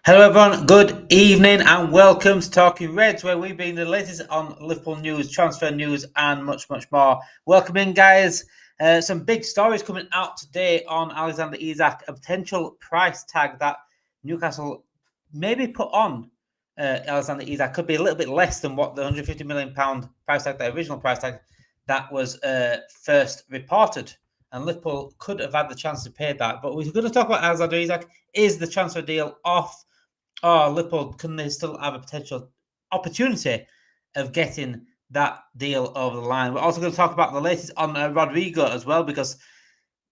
Hello everyone, good evening and welcome to Talking Reds, where we bring the latest on Liverpool news, transfer news and much more. Welcome in guys. Some big stories coming out today on Alexander Isak, a potential price tag that Newcastle maybe put on Alexander Isak. Could be a little bit less than what the £150 million price tag, the original price tag that was first reported. And Liverpool could have had the chance to pay that. But we're going to talk about Alexander Isak. Is the transfer deal off? Liverpool, can they still have a potential opportunity of getting that deal over the line? We're also going to talk about the latest on Rodrigo as well, because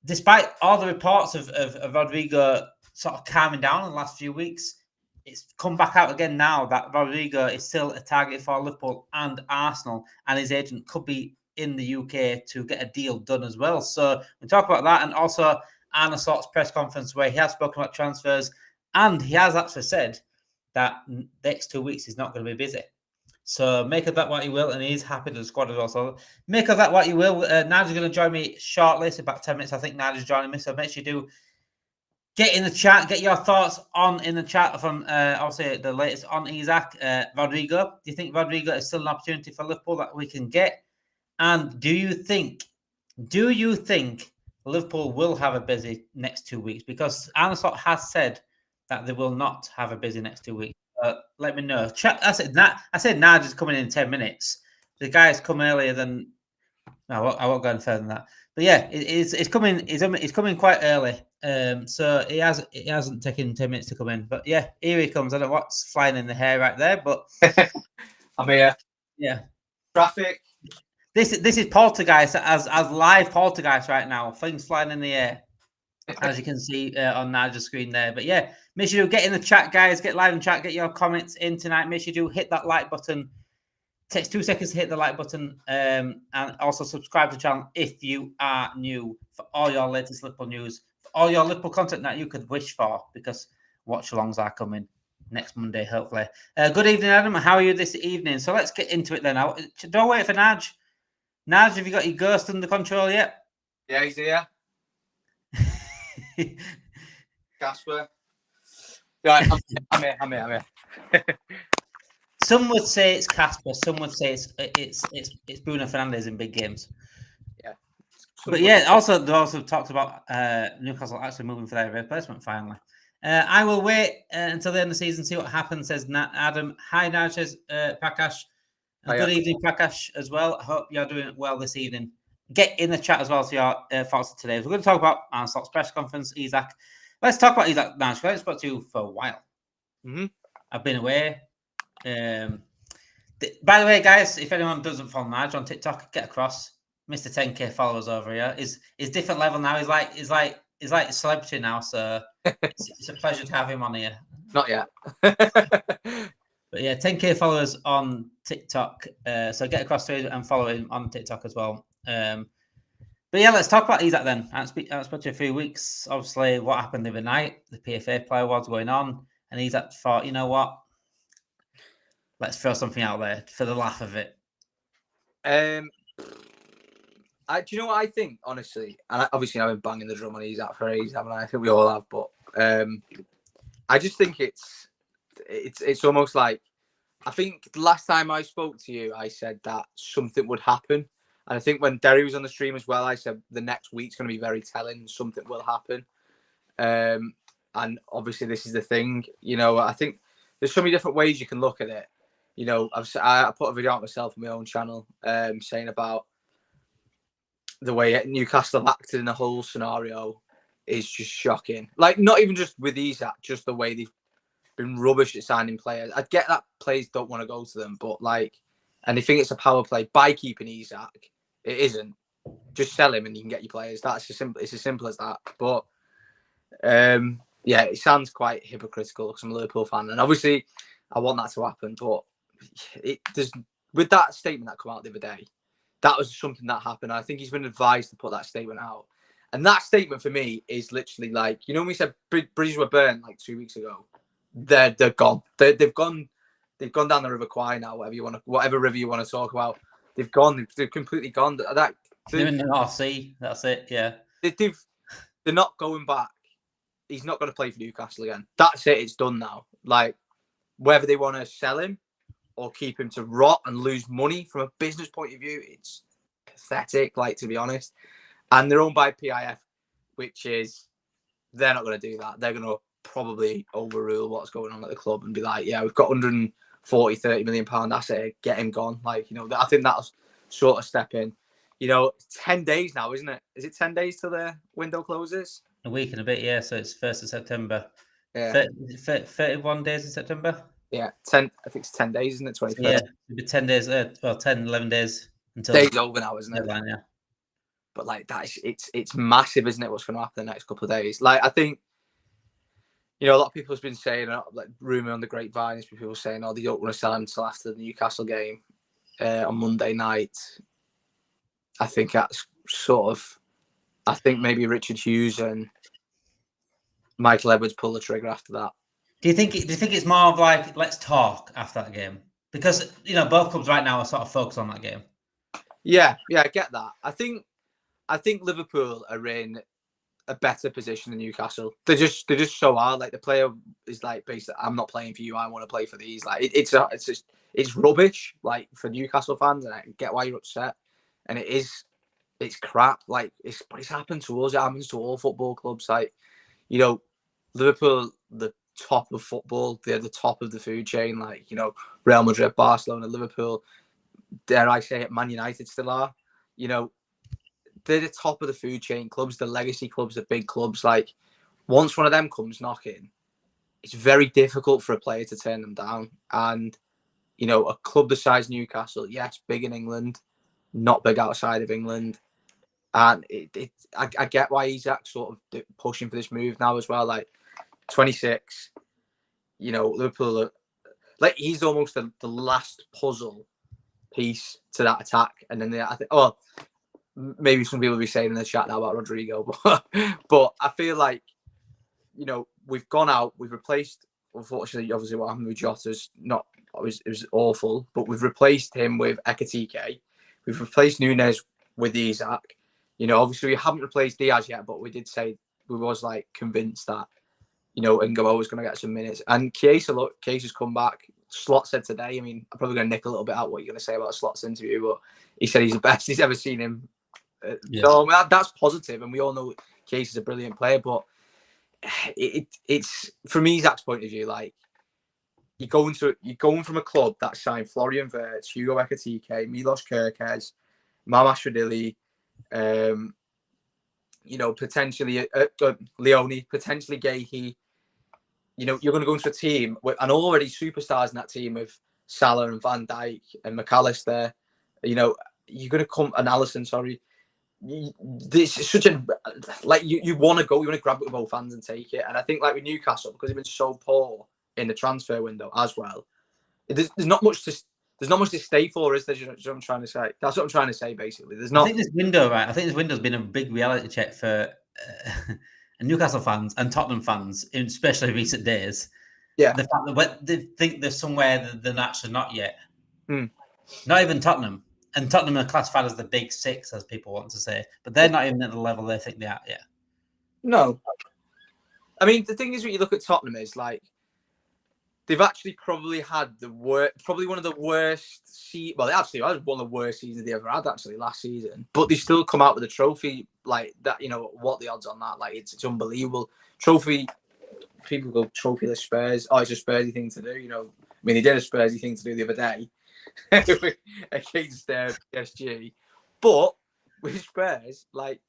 despite all the reports of Rodrigo sort of calming down in the last few weeks, it's come back out again now that Rodrigo is still a target for Liverpool and Arsenal, and his agent could be in the UK to get a deal done as well. So we talk about that, and also Arne Slot's press conference where he has spoken about transfers. And he has actually said that next 2 weeks he's not going to be busy. So make of that what you will. And he's happy to the squad as well. So make of that what you will. Nigel's going to join me shortly. It's about 10 minutes. I think Nigel's joining me. So make sure you do get in the chat. Get your thoughts on in the chat from, obviously, the latest on Isak. Rodrigo. Do you think Rodrigo is still an opportunity for Liverpool that we can get? And do you think Liverpool will have a busy next 2 weeks? Because Arne Slot has said that they will not have a busy next 2 weeks. Let me know. I said Naj is coming in 10 minutes. The guys come earlier than. No, I won't go any further than that. But yeah, it's coming. He's coming quite early. So he hasn't taken 10 minutes to come in. But yeah, here he comes. I don't know what's flying in the hair right there, but I'm here. Yeah. Traffic. This is poltergeist as live poltergeist right now. Things flying in the air, as you can see on Nigel's screen there. But yeah, make sure you get in the chat, guys. Get live in chat. Get your comments in tonight. Make sure you do hit that like button. It takes 2 seconds to hit the like button. And also subscribe to the channel if you are new for all your latest Liverpool news, for all your Liverpool content that you could wish for, because watch-alongs are coming next Monday, hopefully. Good evening, Adam. How are you this evening? So let's get into it then. Don't wait for Naj. Naj, have you got your ghost under control yet? Yeah, he's here. Casper. Right, I'm here. Some would say it's Casper. Some would say it's Bruno Fernandes in big games. Yeah. But yeah, they also talked about Newcastle actually moving for their replacement finally. I will wait until the end of the season, see what happens, says Adam. Hi, Naj, says Prakash. Good evening, Prakash, as well. I hope you're doing well this evening. Get in the chat as well to your thoughts today. We're going to talk about Arne Slot's press conference, Isak. Let's talk about Isak now. I haven't spoken to you for a while. Mm-hmm. I've been away. By the way, guys, if anyone doesn't follow Naj on TikTok, get across. Mr. 10K followers over here. Is different level now. He's like a celebrity now, so it's a pleasure to have him on here. Not yet. But yeah, 10K followers on TikTok. So get across to him and follow him on TikTok as well. But yeah, let's talk about Isak then. I haven't spoken to you a few weeks. Obviously, what happened the other night, the PFA Player Awards going on, and Isak thought, you know what? Let's throw something out there for the laugh of it. Do you know what I think, honestly? And obviously, I've been banging the drum on Isak for ages, haven't I? I think we all have. But I just think it's almost like, I think the last time I spoke to you, I said that something would happen. And I think when Derry was on the stream as well, I said the next week's going to be very telling. Something will happen. And obviously, this is the thing. You know, I think there's so many different ways you can look at it. You know, I put a video out myself on my own channel saying about the way Newcastle acted in the whole scenario is just shocking. Like, not even just with Isak, just the way they've been rubbish at signing players. I get that players don't want to go to them, but like, and they think it's a power play by keeping Isak. It isn't. Just sell him and you can get your players. That's as simple. It's as simple as that. But yeah, it sounds quite hypocritical because I'm a Liverpool fan, and obviously I want that to happen. But with that statement that came out the other day, that was something that happened. I think he's been advised to put that statement out, and that statement for me is literally like, you know, when we said bridges were burned like 2 weeks ago, they're gone. They've gone down the River Kwai now. Whatever river you want to talk about, they've gone. They've completely gone. They're in the North Sea. That's it. Yeah. They're not going back. He's not going to play for Newcastle again. That's it. It's done now. Like, whether they want to sell him or keep him to rot and lose money from a business point of view, it's pathetic, like, to be honest. And they're owned by PIF, which is, they're not going to do that. They're going to probably overrule what's going on at the club and be like, yeah, we've got 140, 30 million pound asset, get him gone. Like, you know, I think that'll sort of step in. You know, 10 days now, isn't it? Is it 10 days till the window closes? A week and a bit, yeah. So it's 1st of September. Yeah. 31 days in September? Yeah, 10. I think it's 10 days, isn't it? 21st. So yeah, it'll be 10 days, 10, 11 days until Days over now, isn't it? deadline, yeah. But like it's massive, isn't it? What's going to happen the next couple of days? Like, I think, you know, a lot of people have been saying, like, rumor on the grapevine is people saying, oh, they don't want to sell him until after the Newcastle game on Monday night. I think that's sort of, I think maybe Richard Hughes and Michael Edwards pull the trigger after that. Do you think it's more of like, let's talk after that game? Because, you know, both clubs right now are sort of focused on that game. Yeah, I get that. I think Liverpool are in a better position than Newcastle. They just so hard. Like, the player is like, basically, I'm not playing for you. I want to play for these. Like, it's rubbish. Like, for Newcastle fans, and I get why you're upset. And it's crap. Like, it's happened to us. It happens to all football clubs. Like, you know, Liverpool, the top of football, they're the top of the food chain. Like, you know, Real Madrid, Barcelona, Liverpool, dare I say it, Man United still are. You know, they're the top of the food chain clubs, the legacy clubs, the big clubs. Like, once one of them comes knocking, it's very difficult for a player to turn them down. And, you know, a club the size of Newcastle, yes, big in England, not big outside of England. And I get why Isak's sort of pushing for this move now as well. Like, 26, you know, Liverpool are, like, he's almost the last puzzle piece to that attack. And then I think, oh, maybe some people will be saying in the chat now about Rodrigo, but I feel like, you know, we've gone out, we've replaced, unfortunately, obviously what happened with Jota's it was awful, but we've replaced him with Ekitike. We've replaced Nunes with Isak. You know, obviously we haven't replaced Diaz yet, but we did say we was like convinced that, you know, Ngabo was going to get some minutes. And Kiesa's come back. Slot said today, I mean, I'm probably going to nick a little bit out what you're going to say about Slot's interview, but he said he's the best he's ever seen him. Yeah. So that's positive, and we all know Kiesa's a brilliant player, but it's from Isak's point of view, like, you're going from a club that signed Florian Wirtz, Hugo Ekitike, Milos Kerkez, Mamashvili, you know, potentially Leone, potentially Gahey. You know, you're going to go into a team with, and already superstars in that team with Salah and Van Dijk and McAllister. You know, you're going to come, and Alisson, sorry. This is such a, like, you want to go, you want to grab it with both hands and take it. And I think, like, with Newcastle, because they've been so poor in the transfer window as well, there's not much to stay for, is there? You know what I'm trying to say? That's what I'm trying to say, basically. There's not. I think this window's been a big reality check for Newcastle fans and Tottenham fans, especially recent days. Yeah. The fact that they think there's somewhere that they're actually not yet. Mm. Not even Tottenham. And Tottenham are classified as the big six, as people want to say. But they're not even at the level they think they are yet. No. I mean, the thing is, when you look at Tottenham, is like, they've actually probably had probably one of the worst well, they actually had one of the worst seasons they ever had, actually, last season. But they still come out with a trophy like that. You know, what the odds on that? Like, it's unbelievable. Trophy, people go trophyless Spurs. Oh, it's a Spursy thing to do, you know. I mean, they did a Spursy thing to do the other day against PSG. But with Spurs, like,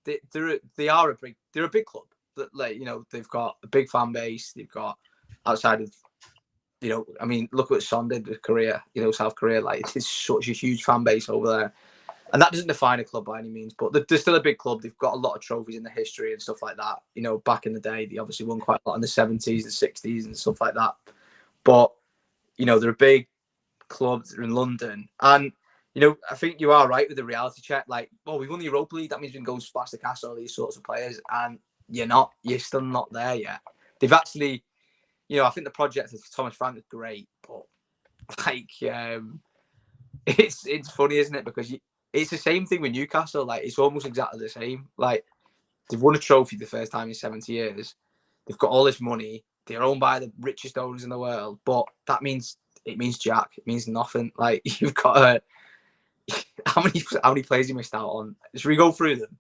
they're a big club. That, like, you know, they've got a big fan base. They've got, outside of, you know, I mean, look what Son did with Korea, you know, South Korea. Like, it's such a huge fan base over there. And that doesn't define a club by any means, but they're still a big club. They've got a lot of trophies in the history and stuff like that. You know, back in the day, they obviously won quite a lot in the 70s, the 60s and stuff like that. But, you know, they're a big club. They're in London. And, you know, I think you are right with the reality check. Like, oh, we won the Europa League. That means we can go and splash the cash, all these sorts of players. And you're still not there yet. They've actually, you know, I think the project of Thomas Frank is great, but, like, it's funny, isn't it? Because it's the same thing with Newcastle. Like, it's almost exactly the same. Like, they've won a trophy the first time in 70 years. They've got all this money. They're owned by the richest owners in the world, but it means jack. It means nothing. Like you've got how many players you missed out on? Should we go through them?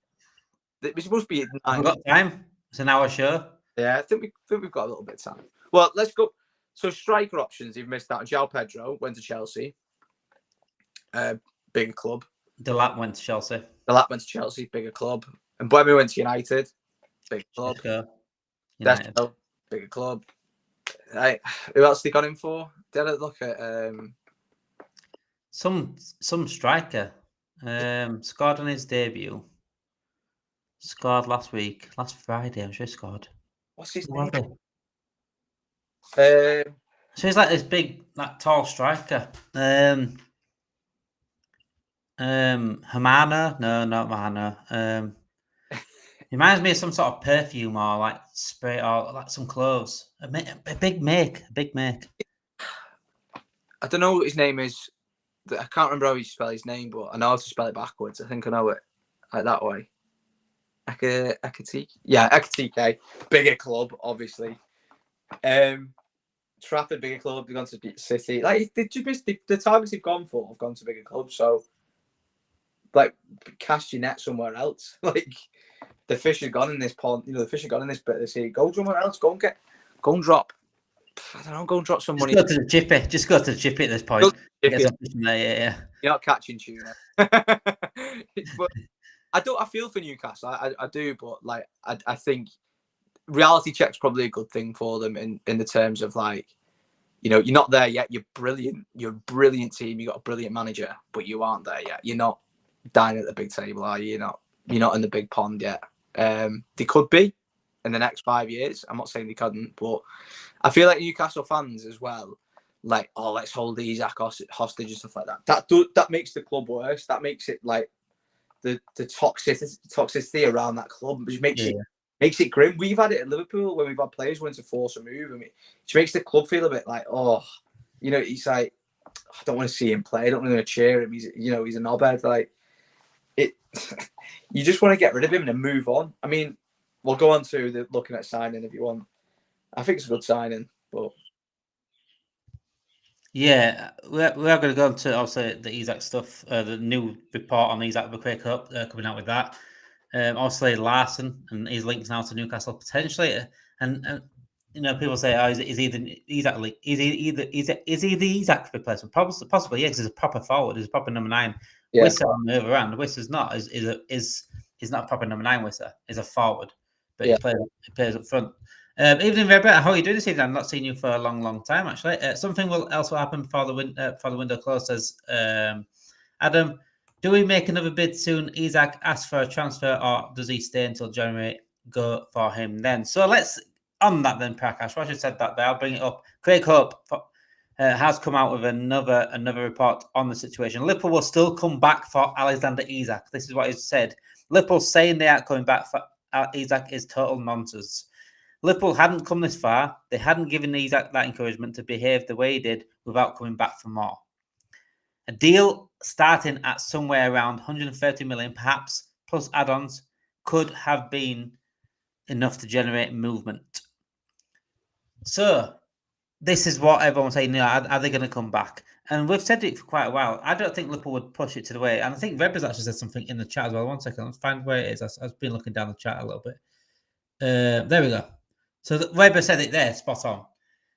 It's supposed to be 9. We've got time. It's an hour show. Yeah, I think we've got a little bit of time. Well, let's go. So striker options you've missed out. João Pedro went to Chelsea. Bigger club. Delap went to Chelsea. Bigger club. And Buemi went to United. Bigger club. United. Destro, bigger club. Who else they got him for? Did I look at some striker scored on his debut. Scored last Friday. I'm sure he scored. What's his name? So he's like this big, like tall striker. Hamana? No, not Mahana. He reminds me of some sort of perfume or like spray or like some clothes. A big make. I don't know what his name is. I can't remember how you spell his name, but I know how to spell it backwards. I think I know it like that way. Ekatike. Yeah, Ekatike. Bigger club, obviously. Trafford, bigger club. They've gone to City. Like they just missed the targets they've gone for. Have gone to bigger clubs. So, like, cast your net somewhere else. Like the fish are gone in this pond. You know, the fish are gone in this bit of the sea. Go somewhere else. Go and drop. I don't know. Go and drop some money. Just go to the chippy at this point. Yeah. You're not catching tuna. But I feel for Newcastle. I do, but like I think reality check's probably a good thing for them in the terms of like, you know, you're not there yet. You're brilliant. You're a brilliant team. You got a brilliant manager, but you aren't there yet. You're not dining at the big table, are you? You're not in the big pond yet. They could be in the next 5 years. I'm not saying they couldn't, but I feel like Newcastle fans as well, like, oh, let's hold Isak hostage and stuff like that. That makes the club worse. That makes it like the toxicity around that club, which makes it grim. We've had it at Liverpool when we've had players wanting to force a move, and it makes the club feel a bit like, oh, you know, he's like, I don't want to see him play. I don't want to cheer him. He's a knobhead. Like it, you just want to get rid of him and move on. I mean, we'll go on to the looking at signing if you want. I think it's a good signing, but yeah, we are going to go into obviously the Isak stuff. The new report on Isak the Quake Cup coming out with that. Obviously Larson and his links now to Newcastle potentially, and you know, people say, oh, is he the Isak replacement? Possibly, yes. He's a proper forward. He's a proper number 9. Yeah. Wissa on the other end. Wissa's not is not a proper number 9. Wissa is a forward, but he plays up front. Evening, Rebecca. How are you doing this evening? I've not seen you for a long time, actually. Something will also happen before the window closes. Adam, do we make another bid soon? Isak asks for a transfer, or does he stay until January? Go for him then. So let's on that then, Prakash. Roger said that there. I'll bring it up. Craig Hope has come out with another report on the situation. Liverpool will still come back for Alexander Isak. This is what he said. Liverpool saying they aren't coming back for Isak is total nonsense. Liverpool hadn't come this far. They hadn't given Isak that encouragement to behave the way he did without coming back for more. A deal starting at somewhere around 130 million, perhaps, plus add-ons, could have been enough to generate movement. So, this is what everyone's saying. Are they going to come back? And we've said it for quite a while. I don't think Liverpool would push it to the way. And I think Rebbe's actually said something in the chat as well. 1 second. Let's find where it is. I've been looking down the chat a little bit. There we go. So Weber said it there, spot on.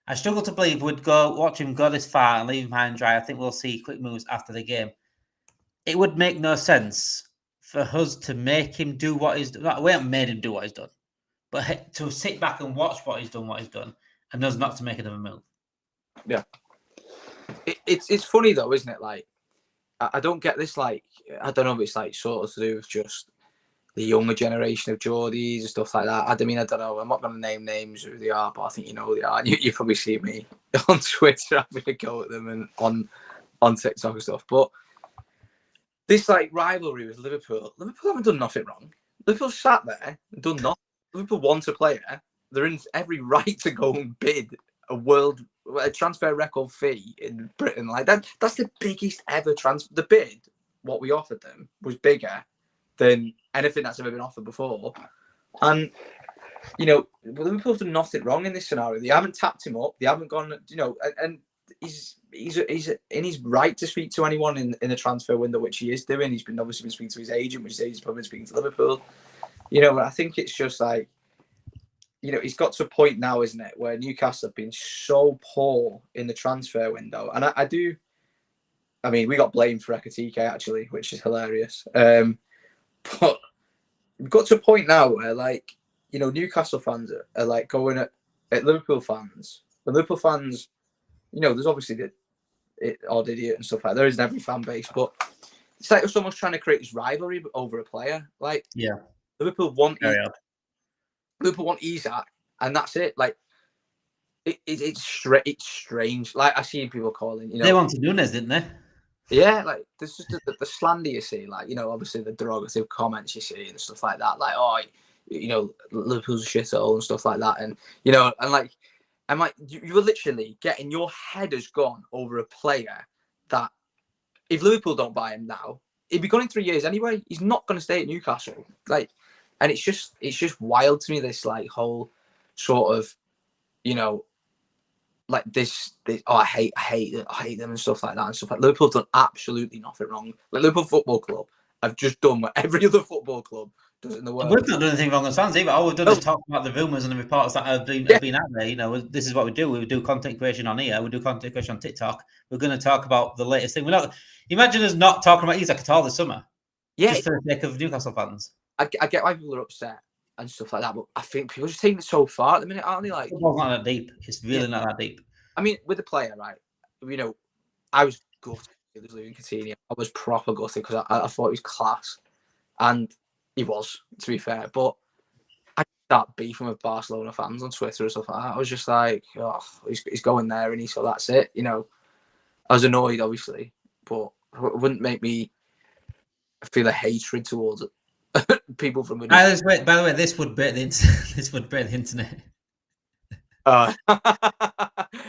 I struggle to believe we'd watch him go this far and leave him high and dry. I think we'll see quick moves after the game. It would make no sense for us to make him do what he's done. We haven't made him do what he's done. But to sit back and watch what he's done, and us not to make another move. Yeah. It's funny though, isn't it? Like, I don't get this, like, I don't know if it's like sort of to do with just the younger generation of Geordies and stuff like that. I mean, I don't know. I'm not going to name names who they are, but I think you know who they are. You probably see me on Twitter having a go at them and on TikTok and stuff. But this like rivalry with Liverpool haven't done nothing wrong. Liverpool sat there and done nothing. Liverpool want a player. They're in every right to go and bid a transfer record fee in Britain. Like that's the biggest ever transfer. The bid, what we offered them, was bigger than anything that's ever been offered before. And Liverpool's done nothing wrong in this scenario. They haven't tapped him up. They haven't gone, and he's in his right to speak to anyone in the transfer window, which he is doing. He's obviously been speaking to his agent, which he's probably been speaking to Liverpool. I think it's just like, he's got to a point now, isn't it, where Newcastle have been so poor in the transfer window. And I mean, we got blamed for Ekatike, actually, which is hilarious. But we've got to a point now where, like, Newcastle fans are like going at Liverpool fans. The Liverpool fans, there's obviously the odd idiot and stuff like that. There is in every fan base, but it's like someone's trying to create this rivalry over a player. Like, yeah, Liverpool want Isak, and that's it. Like, it's strange. Like, I see people calling. They wanted Nunes, didn't they? Yeah, like there's just the slander you see. Like, obviously the derogative comments you see and stuff like that. Like, oh, Liverpool's a shithole and stuff like that. And and like, I'm like, you were literally getting your head has gone over a player that if Liverpool don't buy him now, he'd be gone in 3 years anyway. He's not going to stay at Newcastle. Like, and it's just wild to me, this like whole sort of, like this I hate them and stuff like that and stuff like. Liverpool have done absolutely nothing wrong. Like, Liverpool Football Club have just done what every other football club does in the world. We've not done anything wrong as fans either. All we've done is talk about the rumours and the reports that have been out there. This is what we do. We do content creation on here. We do content creation on TikTok. We're going to talk about the latest thing. We're not. Imagine us not talking about Isak at all this summer. Yeah, just for the sake of Newcastle fans. I get why people are upset and stuff like that, but I think people are just taking it so far at the minute, aren't they? Like, football's not that deep. It's really not that deep. I mean, with the player, right? I was gutted with losing Coutinho. I was proper gutted because I thought he was class, and he was, to be fair. But I start beefing with Barcelona fans on Twitter and stuff like that. I was just like, oh, he's going there, and so that's it. I was annoyed, obviously, but it wouldn't make me feel a hatred towards it. People from. By the way, this would break the internet.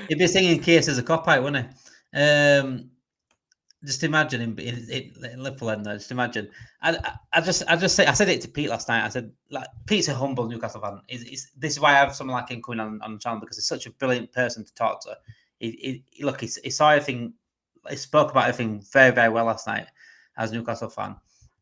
He'd be singing "Case" as a cop-out, wouldn't he? Just imagine him in Liverpool end there. Just imagine. I said it to Pete last night. I said, like, Pete's a humble Newcastle fan. This is why I have someone like him coming on the channel, because he's such a brilliant person to talk to. He saw everything. He spoke about everything very, very well last night as a Newcastle fan.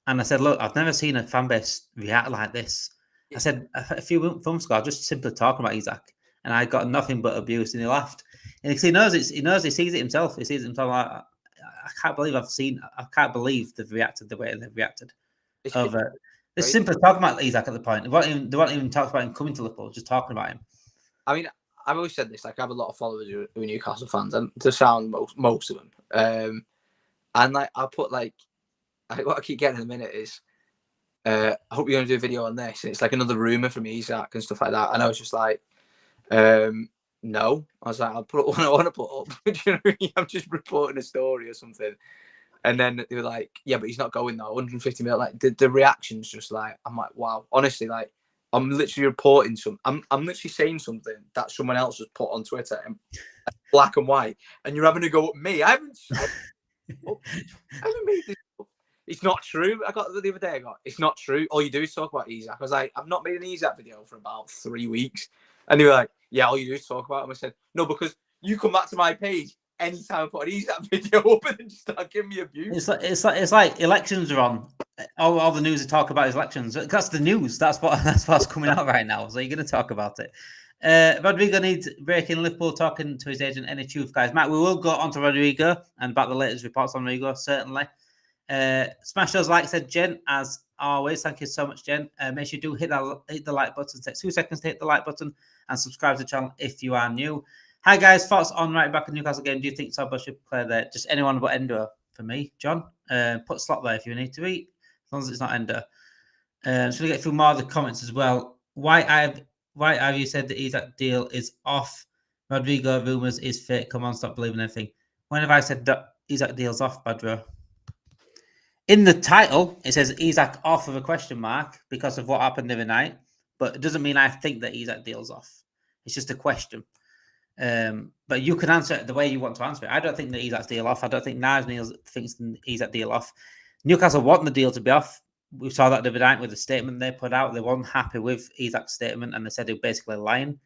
And I said, look, I've never seen a fan base react like this. I said a few months ago, I was just simply talking about Isak, and I got nothing but abuse, and he laughed. And he knows he sees it himself. He sees it himself. Like, I can't believe they've reacted the way they've reacted. They're simply talking about Isak at the point. They won't even talk about him coming to Liverpool, just talking about him. I mean, I've always said this, like, I have a lot of followers who are Newcastle fans, and to sound most of them. And like, I put like, what I keep getting in a minute is, I hope you're going to do a video on this. And it's like another rumour from Isak and stuff like that. And I was just like, no. I was like, I'll put up what I want to put up. Do you know what I mean? I'm just reporting a story or something. And then they were like, yeah, but he's not going though. 150 million. Like, the reaction's just like, I'm like, wow. Honestly, like, I'm literally reporting I'm literally saying something that someone else has put on Twitter in black and white. And you're having to go at me. I haven't made this up. It's not true. I got the other day. It's not true. All you do is talk about Isak. I was like, I've not made an Isak video for about 3 weeks. And they were like, yeah, all you do is talk about him. I said, no, because you come back to my page anytime I put an Isak video up and just start giving me abuse. It's like elections are on. All the news they talk about is elections. That's the news. That's what's coming out right now. So you're going to talk about it. Rodrigo needs breaking. Liverpool talking to his agent. Any truth, guys? Matt, we will go on to Rodrigo and about the latest reports on Rodrigo, certainly. Smash those likes, said Jen, as always. Thank you so much, Jen. Make sure you do hit the like button. It takes 2 seconds to hit the like button and subscribe to the channel if you are new. Hi guys, thoughts on right back in Newcastle game? Do you think Sobber should play there? Just anyone but Endo for me, John. Put Slot there if you need to eat, as long as it's not Endo. So we get through more of the comments as well. Why have you said the Isak deal is off? Rodrigo rumours is fake. Come on, stop believing anything. When have I said that Isak deal's off, Badro? In the title, it says Isak off with a question mark because of what happened the other night, but it doesn't mean I think that Isak deal's off. It's just a question. But you can answer it the way you want to answer it. I don't think that Isak's deal off. I don't think Niles thinks the Isak deal off. Newcastle want the deal to be off. we saw that the other night with the statement they put out. They weren't happy with Isak's statement, and they said he was basically lying,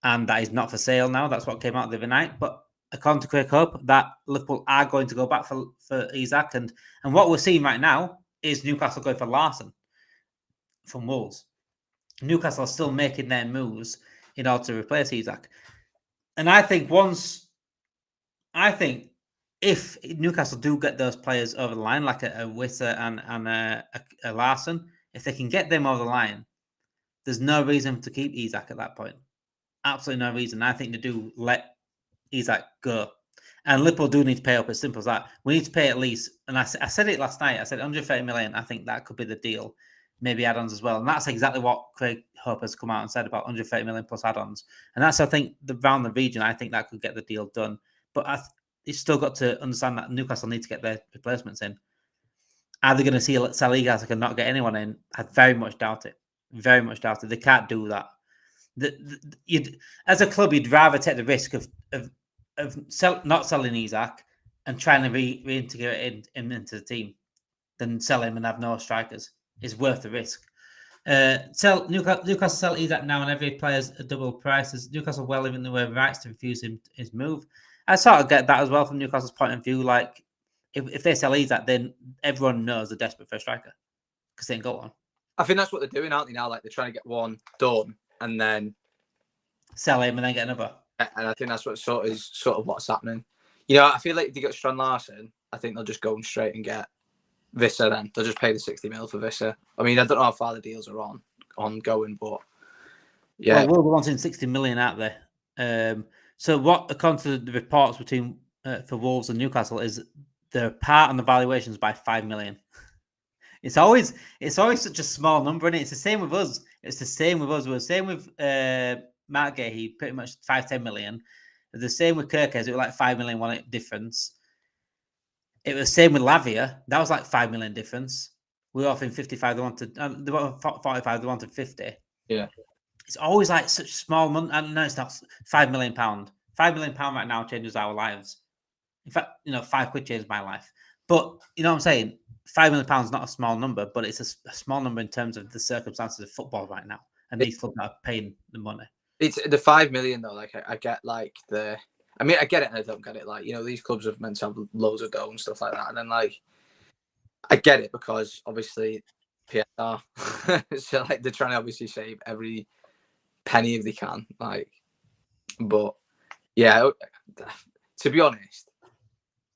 and that he's not for sale now. That's what came out the other night. But according to Craig Hope, that Liverpool are going to go back for Isak, and what we're seeing right now is Newcastle going for Larson from Wolves. Newcastle are still making their moves in order to replace Isak. And I think if Newcastle do get those players over the line, like a Witter and a Larson, if they can get them over the line, there's no reason to keep Isak at that point. Absolutely no reason. I think they do let Isak go. And Liverpool do need to pay up, as simple as that. We need to pay at least, and I said it last night, I said 130 million, I think that could be the deal. Maybe add-ons as well. And that's exactly what Craig Hope has come out and said about 130 million plus add-ons. And that's, I think, around the region, I think that could get the deal done. But you've still got to understand that Newcastle need to get their replacements in. Are they going to sell Isak and not get anyone in? I very much doubt it. Very much doubt it. They can't do that. As a club, you'd rather take the risk of not selling Isak and trying to reintegrate him into the team than sell him and have no strikers. It's worth the risk. Newcastle sell Isak now, and every player's a double price. Newcastle well within their rights to refuse his move. I sort of get that as well from Newcastle's point of view. Like, if they sell Isak, then everyone knows they're desperate for a striker because they ain't got one. I think that's what they're doing, aren't they? Now, like they're trying to get one done and then sell him and then get another. And I think that's what sort of what's happening. You know, I feel like if they get Strand Larson, I think they'll just go straight and get Visser. Then they'll just pay the 60 mil for Visser. I mean, I don't know how far the deals are ongoing, but yeah, well, we're wanting 60 million out there. So what, according to the reports between for Wolves and Newcastle, is they're apart on the valuations by 5 million. It's always such a small number, and it's the same with us. We're the same with Mark Gahey, pretty much 5-10 million. The same with Kirkes, it was like 5 million one difference. It was the same with Lavia. That was like 5 million difference. We were offering 55. They wanted 45. They wanted 50. Yeah. It's always like such small money. And no, it's not. £5 million. £5 million right now changes our lives. In fact, £5 changed my life. But you know what I'm saying? £5 million is not a small number, but it's a small number in terms of the circumstances of football right now. And these clubs are paying the money. It's the 5 million though. Like I get like I get it and I don't get it. Like, these clubs are meant to have loads of dough and stuff like that. And then like, I get it because obviously PSR, so like they're trying to obviously save every penny if they can. Like, but yeah, to be honest,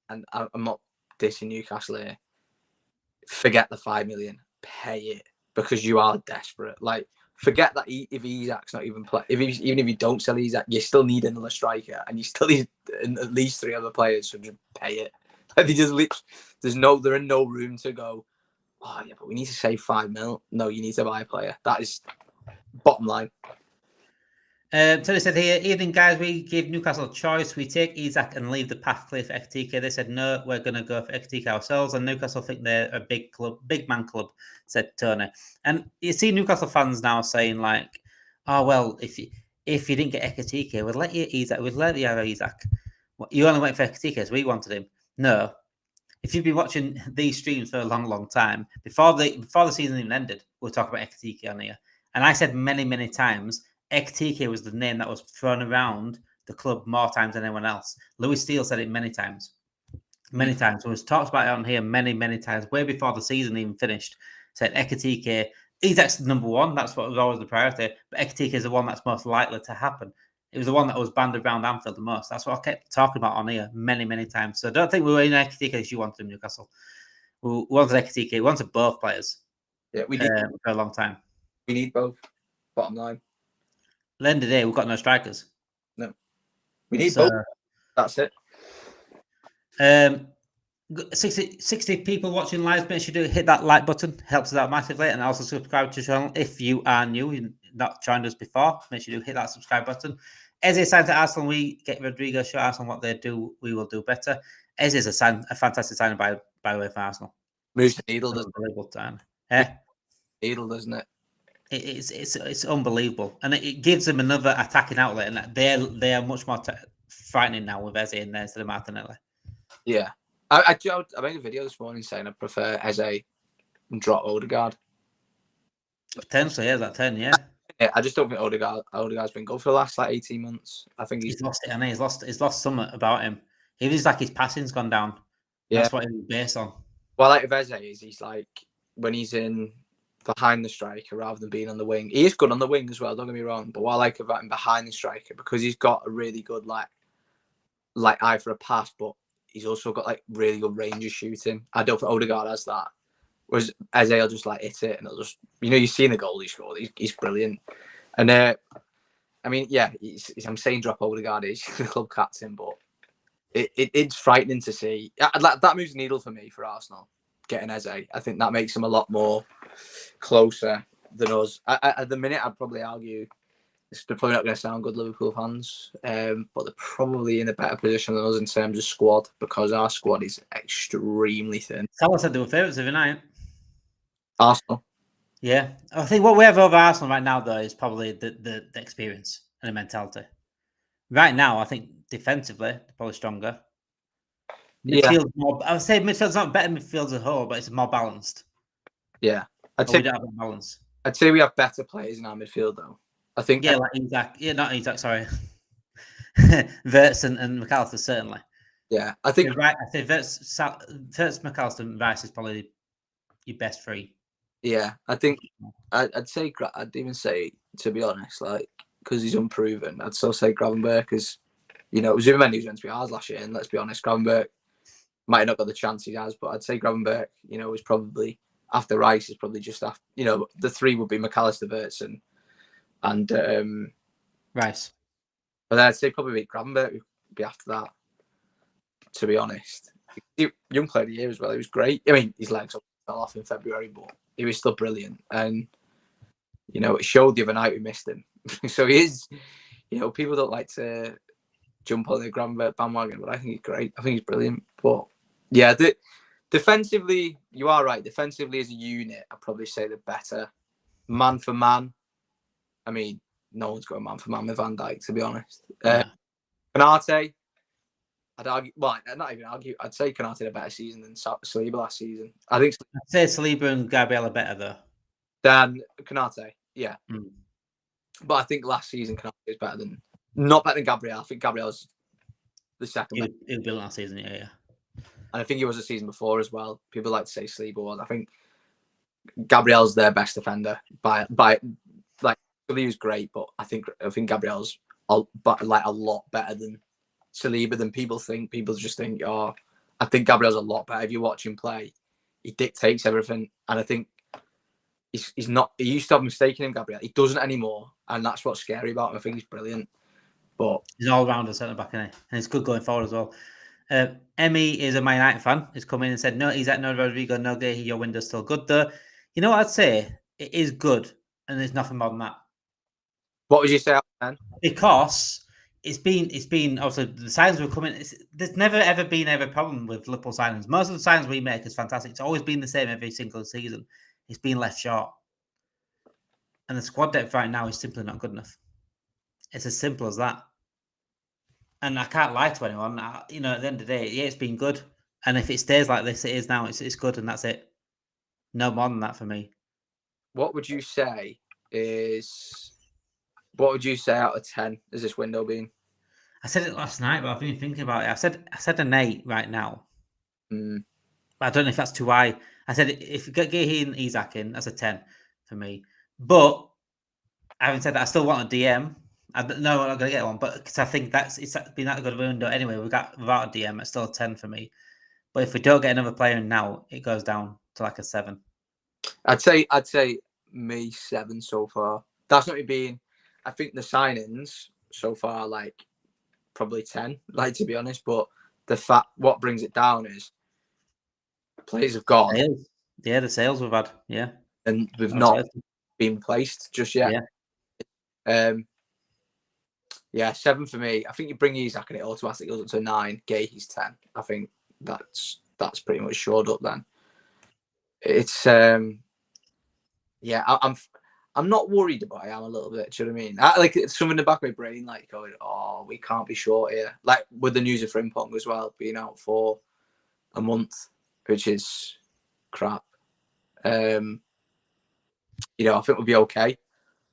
and I'm not dissing Newcastle here. Forget the 5 million, pay it because you are desperate. Like, forget that if Isak's not even play, even if you don't sell Isak, you still need another striker, and you still need at least 3 other players. So just pay it. Like, they're in no room to go. Oh yeah, but we need to save 5 mil. No, you need to buy a player. That is bottom line. So they said here, evening guys, we give Newcastle a choice. We take Isak and leave the path clear for Ekitike. They said, no, we're going to go for Ekitike ourselves. And Newcastle think they're a big club, big man club, said Tony. And you see Newcastle fans now saying like, oh, well, if you didn't get Ekitike, we'd let you have Isak. You only went for Ekitike, so we wanted him. No. If you've been watching these streams for a long, long time, before the season even ended, we'll talk about Ekitike on here. And I said many, many times, Ekitike was the name that was thrown around the club more times than anyone else. Louis Steele said it many times. Many times. So we've talked about it on here many, many times, way before the season even finished. Said Ekitike, Isak's number one. That's what was always the priority. But Ekitike is the one that's most likely to happen. It was the one that was banded around Anfield the most. That's what I kept talking about on here many, many times. So I don't think we were in Ekitike as you wanted him, Newcastle. We wanted Ekitike. We wanted both players. Yeah, we did for a long time. We need both. Bottom line. At the end of the day, we've got no strikers. No. We need both. That's it. 60 people watching live. Make sure you hit that like button. Helps us out massively. And also subscribe to the channel if you are new. You've not joined us before. Make sure you hit that subscribe button. Eze signed to Arsenal. We get Rodrigo. Show Arsenal what they do. We will do better. Eze is a fantastic signing by the way for Arsenal. Moves the needle, doesn't it? Needle, doesn't it? It's unbelievable, and it gives them another attacking outlet, and they are much more frightening now with Eze in there instead of Martinelli. Yeah, I made a video this morning saying I prefer Eze and drop Odegaard. Potentially, yeah, that 10, yeah. I just don't think Odegaard's been good for the last 18 months. I think he's lost it, and he's lost something about him. He was like his passing's gone down. Yeah. That's what he was based on. Well, like Eze is, he's like when he's in behind the striker rather than being on the wing. He is good on the wing as well, don't get me wrong. But what I like about him behind the striker, because he's got a really good like eye for a pass, but he's also got like really good range of shooting. I don't think Odegaard has that. Whereas Eze will just like hit it and it'll just, you've seen the goal he scored. He's brilliant. And I mean, yeah, I'm saying drop Odegaard, he's the club captain, but it's frightening to see. That moves the needle for me for Arsenal. Getting Eze, I think that makes him a lot more closer than us. At the minute, I'd probably argue it's probably not going to sound good, Liverpool fans, but they're probably in a better position than us in terms of squad because our squad is extremely thin. Salah said they were favourites every night. Arsenal. Yeah, I think what we have over Arsenal right now, though, is probably the experience and the mentality. Right now, I think defensively, they're probably stronger. Midfield, I would say midfield's not better midfield as a whole, but it's more balanced. Yeah, we don't have a balance. I'd say we have better players in our midfield, though. I think. Yeah, like Isak. Yeah, not Isak. Sorry, Wirtz and McAllister certainly. Yeah, I think. Right, I think Wirtz, McAllister, and Rice is probably your best three. Yeah, I think I'd say I'd even say, to be honest, like because he's unproven, I'd still say Gravenberch because Zubimendi was meant to be ours last year, and let's be honest, Gravenberch might have not got the chance he has, but I'd say Gravenberch, is probably after Rice is probably just after, the three would be McAllister, Wirtz, and Rice. But then I'd say probably Gravenberch would be after that. To be honest, young player of the year as well. He was great. I mean, his legs fell off in February, but he was still brilliant. And it showed the other night we missed him. So he is. People don't like to jump on the Gravenberch bandwagon, but I think he's great. I think he's brilliant. But yeah, defensively, you are right. Defensively, as a unit, I'd probably say the better. Man for man, I mean, no one's going man for man with Van Dijk, to be honest. Konate, I'd argue. Well, not even argue. I'd say Konate had a better season than Saliba last season. I think. I'd say Saliba and Gabriel are better though. Than Konate, yeah. Mm. But I think last season Konate is not better than Gabriel. I think Gabriel's the second. He was last season, yeah. And I think he was the season before as well. People like to say Saliba was. I think Gabriel's their best defender by like Saliba was great, but I think Gabriel's a lot better than Saliba than people think. People just think, I think Gabriel's a lot better. If you watch him play, he dictates everything, and I think he's not. He used to have mistaken him, Gabriel. He doesn't anymore, and that's what's scary about him. I think he's brilliant, but he's an all-rounder centre back, isn't he? And he's good going forward as well. Emmy is a Man United fan. He's come in and said, "No, he's at no Rodrigo, no Gay. Your window's still good, though." You know what I'd say? It is good, and there's nothing more than that. What would you say, man? Because it's been obviously the signings were coming. There's never ever been a problem with Liverpool signings. Most of the signings we make is fantastic. It's always been the same every single season. It's been left short, and the squad depth right now is simply not good enough. It's as simple as that. And I can't lie to anyone. At the end of the day, yeah, it's been good. And if it stays like this, it is now. It's good, and that's it. No more than that for me. What would you say out of 10 has this window been? I said it last night, but I've been thinking about it. I said an 8 right now. Mm. But I don't know if that's too high. I said if you get Gahey and Isak in, that's a 10 for me. But having said that, I still want a DM. I'm not going to get one, but because I think it's been that good of a window anyway. Without a DM, it's still a 10 for me. But if we don't get another player in now, it goes down to like a 7. I'd say me 7 so far. That's not me being. I think the signings so far, like probably 10. Like to be honest, but what brings it down is players have gone. Sales. Yeah, the sales we've had. Yeah, and we've not been placed just yet. Yeah, 7 for me. I think you bring Isak and it automatically goes up to 9. Gahey's 10. I think that's pretty much shored up then. It's I'm not worried about it. I'm a little bit. Do you know what I mean? It's something in the back of my brain, like going, "Oh, we can't be short here." Like with the news of Frimpong as well being out for a month, which is crap. You know, I think we'll be okay.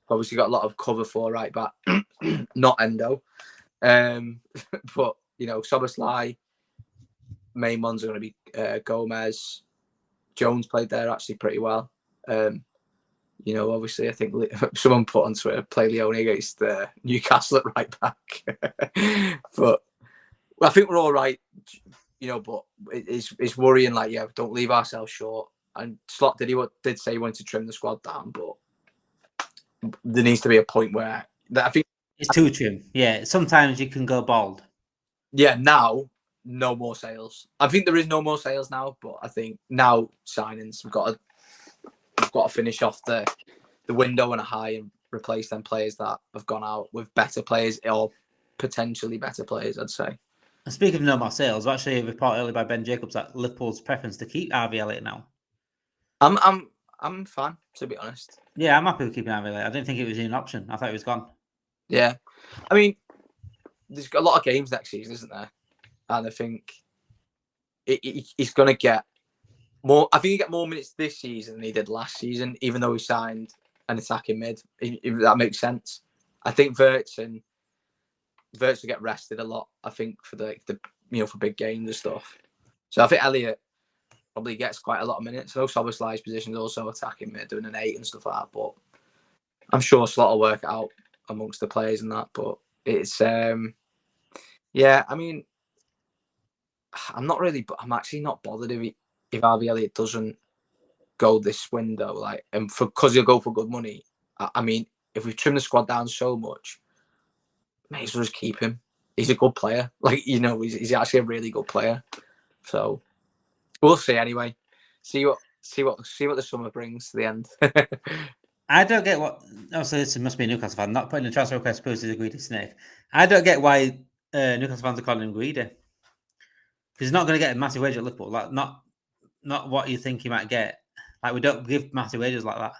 Obviously, got a lot of cover for right back, not Endo. But you know, Szoboszlai, main ones are going to be Gomez. Jones played there actually pretty well. You know, obviously, I think someone put on Twitter, play Leone against Newcastle at right back. But I think we're all right, you know, but it's worrying, like, yeah, don't leave ourselves short. And Slot did say he wanted to trim the squad down, but there needs to be a point where I think it's too trim. Yeah, sometimes you can go bald. Yeah, now no more sales. I think there is no more sales now, but I think now signings we've got to finish off the window on a high and replace them players that have gone out with better players or potentially better players, I'd say. And speaking of no more sales, actually a report earlier by Ben Jacobs that Liverpool's preference to keep Harvey Elliott now. I'm fine, to be honest. Yeah, I'm happy with keeping Harvey Elliott. I didn't think it was an option. I thought it was gone. Yeah, I mean, there's a lot of games next season, isn't there? And I think he's going to get more. I think he get more minutes this season than he did last season, even though he signed an attacking mid. If that makes sense. I think Wirtz will get rested a lot. I think for the for big games and stuff. So I think Elliott probably gets quite a lot of minutes. I know Szoboszlai's position is also attacking mid, doing an 8 and stuff like that. But I'm sure Slot will work it out amongst the players and that. But it's yeah. I mean, I'm actually not bothered if Harvey Elliott doesn't go this window, like, and because he'll go for good money. I mean, if we trim the squad down so much, may as well just keep him. He's a good player. Like, you know, he's actually a really good player. So we'll see anyway. See what the summer brings to the end. I don't get what. Obviously, this must be a Newcastle fan. Not putting a transfer request post is a greedy snake. I don't get why Newcastle fans are calling him greedy. Because he's not going to get a massive wage at Liverpool. Like, not what you think he might get. Like, we don't give massive wages like that.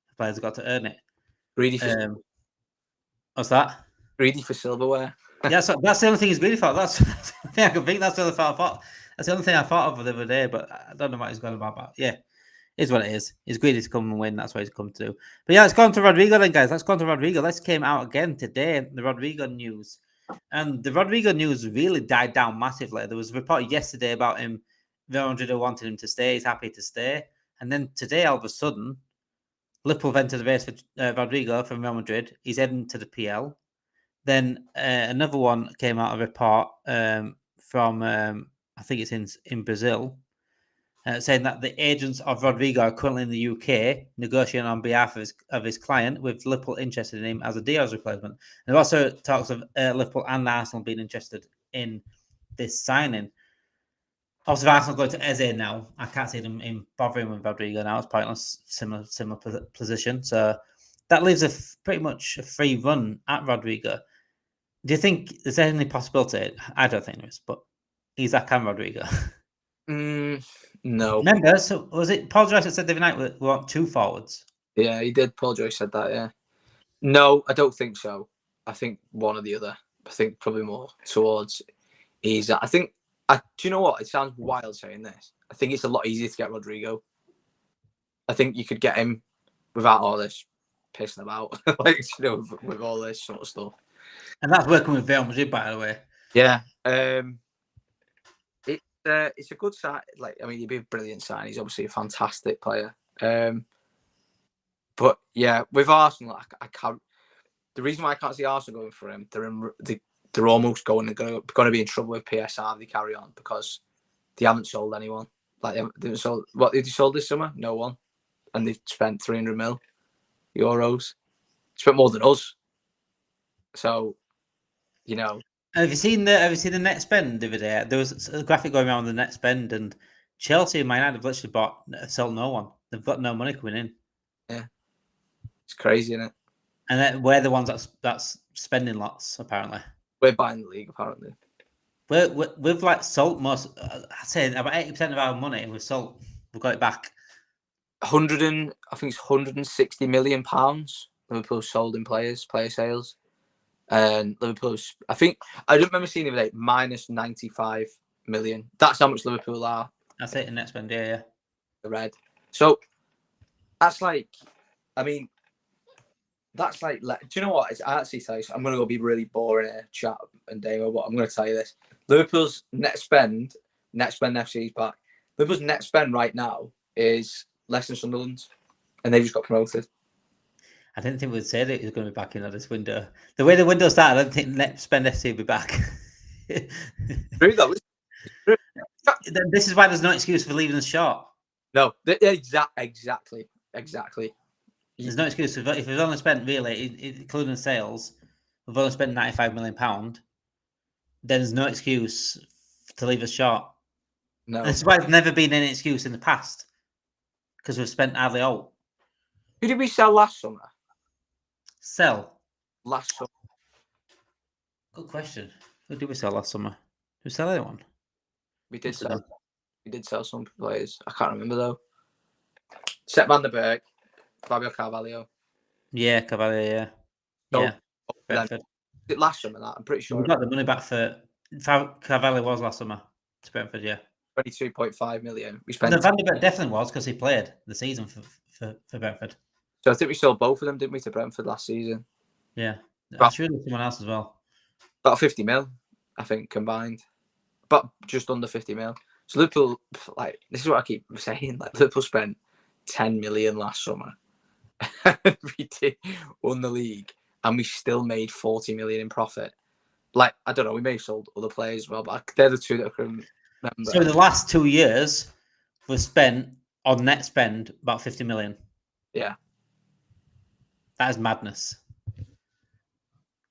The players have got to earn it. Greedy for what's that? Greedy for silverware. Yeah, so that's the only thing he's greedy for. That's the thing I can think. That's the only thing I thought. That's the only thing I thought of the other day. But I don't know what he's going about. But yeah, it is what it is. He's greedy to come and win. That's what he's come to do. But yeah, let's go on to Rodrigo then, guys. Let's go on to Rodrigo. This came out again today. The Rodrigo news. And the Rodrigo news really died down massively. There was a report yesterday about him. Real Madrid wanted him to stay. He's happy to stay. And then today, all of a sudden, Liverpool have entered the race for Rodrigo from Real Madrid. He's heading to the PL. Then another one came out, a report from, I think it's in Brazil, saying that the agents of Rodrigo are currently in the UK negotiating on behalf of his client, with Liverpool interested in him as a Diaz replacement. And there are also talks of Liverpool and Arsenal being interested in this signing. Obviously, Arsenal going to Eze now. I can't see them in bothering with Rodrigo now. It's pointless. Similar position. So that leaves pretty much a free run at Rodrigo. Do you think there's any possibility? I don't think there is, but Isak and Rodrigo. No. Remember, so was it Paul Joyce that said the other night we want 2 forwards? Yeah, he did. Paul Joyce said that, yeah. No, I don't think so. I think one or the other. I think probably more towards Isak. I think, do you know what? It sounds wild saying this. I think it's a lot easier to get Rodrigo. I think you could get him without all this pissing about, like, you know, with all this sort of stuff. And that's working with Real Madrid, by the way. Yeah. It's a good sign. Like, I mean, he'd be a brilliant sign. He's obviously a fantastic player. But yeah, with Arsenal, I can't. The reason why I can't see Arsenal going for him, they're almost going to be in trouble with PSR if they carry on, because they haven't sold anyone. Like, they haven't sold. What did they sold this summer? No one, and they've spent 300 million euros. Spent more than us. So, you know. Have you seen the net spend the other day? There was a graphic going around with the net spend, and Chelsea and Man United have literally sold no one. They've got no money coming in. Yeah, it's crazy, isn't it? And we're the ones that's spending lots, apparently. We're buying the league, apparently. We've like sold most. I'd say about 80% of our money we've sold. We've got it back. I think it's £160 million Liverpool sold in player sales. And Liverpool's, I don't remember seeing the other day, minus 95 million. That's how much Liverpool are. That's it in net spend, yeah. The red. So That's like, I mean, that's like. Do you know what? I actually tell you, I'm going to go be really boring here, chat and Damo, but I'm going to tell you this: Liverpool's net spend FC's back. Liverpool's net spend right now is less than Sunderland's, and they've just got promoted. I didn't think we'd say that he was going to be back in this window. The way the window started, I don't think net spend FC will be back. True though. This is why there's no excuse for leaving us short. No, exactly. There's no excuse if we've only spent really, including sales, we've only spent £95 million. Then there's no excuse to leave us short. No, this is why there's never been any excuse in the past because we've spent hardly all. Who did we sell last summer? Last summer. Good question. Who did we sell last summer? Did we sell anyone? We did sell some players. I can't remember though. Sepp van der Berg, Fabio Carvalho. Yeah, Carvalho. Yeah. So, yeah. Brentford. Did last summer that? I'm pretty sure. We got the money back for Carvalho was last summer to Brentford. Yeah. 22.5 million. We spent. The Van der Beek definitely was because he played the season for Brentford. So I think we sold both of them, didn't we, to Brentford last season? Yeah, I'm sure there's someone else as well. About 50 mil, I think, combined. But just under 50 mil. So Liverpool, like, this is what I keep saying. Like, Liverpool spent 10 million last summer. We won the league, and we still made 40 million in profit. Like, I don't know, we may have sold other players as well, but they're the two that I can remember. So in the last 2 years, we've spent on net spend about 50 million. Yeah. That is madness.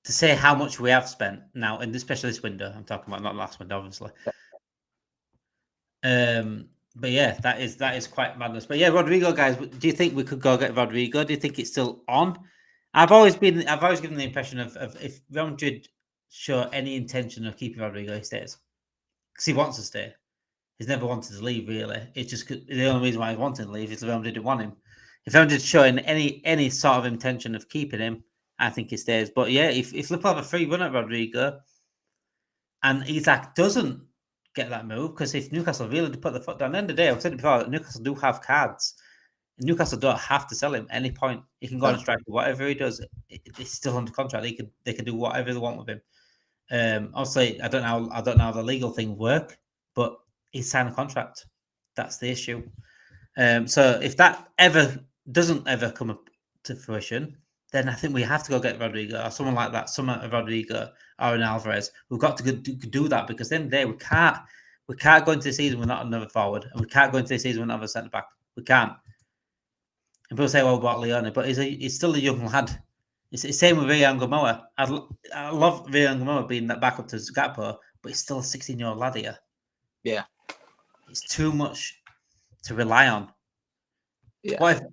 To say how much we have spent now, and especially this window, I'm talking about, not last window, obviously. But yeah, that is quite madness. But yeah, Rodrigo, guys, do you think we could go get Rodrigo? Do you think it's still on? I've always given the impression of if Real Madrid show any intention of keeping Rodrigo, he stays because he wants to stay. He's never wanted to leave, really. It's just the only reason why he wanted to leave is Real Madrid didn't want him. If Real Madrid showing any sort of intention of keeping him, I think he stays. But yeah, if Liverpool have a free run at Rodrigo and Isak doesn't get that move, because if Newcastle really put the foot down, at the end of the day, I've said it before, Newcastle do have cards. Newcastle don't have to sell him at any point. He can go on strike. Whatever he does, it's still under contract. They can do whatever they want with him. Obviously, I don't know how the legal things work, but he's signed a contract. That's the issue. So if that doesn't ever come up to fruition, then I think we have to go get Rodrigo or someone like that, someone of Rodrigo or an Alvarez. We've got to do that because then we can't go into the season with not another forward, and we can't go into the season with another centre back. We can't. And people say, "Well, about Leone," but he's still a young lad. It's the same with Ryan Gamoa. I love Ryan Gamoa being that backup to Gakpo, but he's still a 16-year-old lad here. Yeah, it's too much to rely on. Yeah. What if,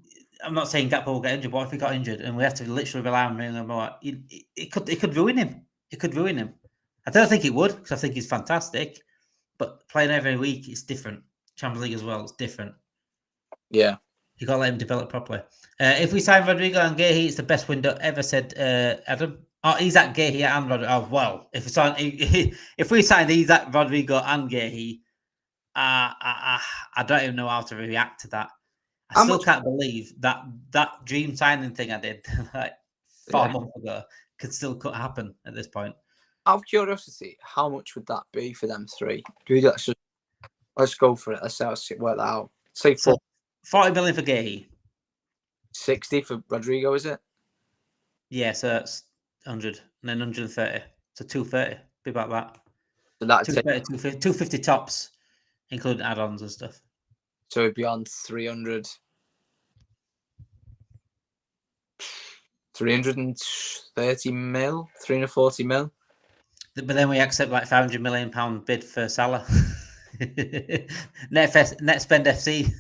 I'm not saying Gakpo will get injured, but what if he got injured and we have to literally rely on Ryan Gamoa? It could ruin him. It could ruin him. I don't think it would because I think he's fantastic, but playing every week is different. Champions League as well, it's different. Yeah. You got to let him develop properly. If we sign Rodrigo and Guehi, it's the best window ever, said Adam. Oh, Isak, Guehi, and Rodrigo. Oh, well, if we signed Isak, Rodrigo, and Guehi, I don't even know how to react to that. I still can't believe that dream signing thing I did like 4 months ago could still happen at this point. Out of curiosity, how much would that be for them three? Let's go for it. Let's work that out. Say 40 million for Guehi. 60 for Rodrigo, is it? Yeah, so it's 100 and then 130. So 230. Be about that. So that's 250 tops, including add-ons and stuff. So it'd be on 300. 330 mil, 340 mil. But then we accept like £500 million bid for Salah. Net spend FC.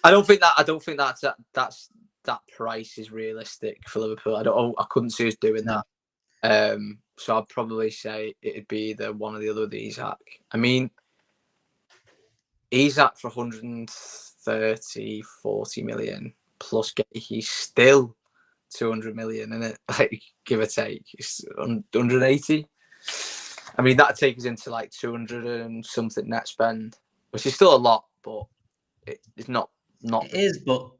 I don't think that price is realistic for Liverpool. I couldn't see us doing that. So I'd probably say it'd be either one or the other with Isak. I mean, Isak for 130, 40 million plus he's still 200 million, isn't it? Like, give or take. It's 180. I mean, that'd take us into like 200 and something net spend, which is still a lot, but it's not. It is, but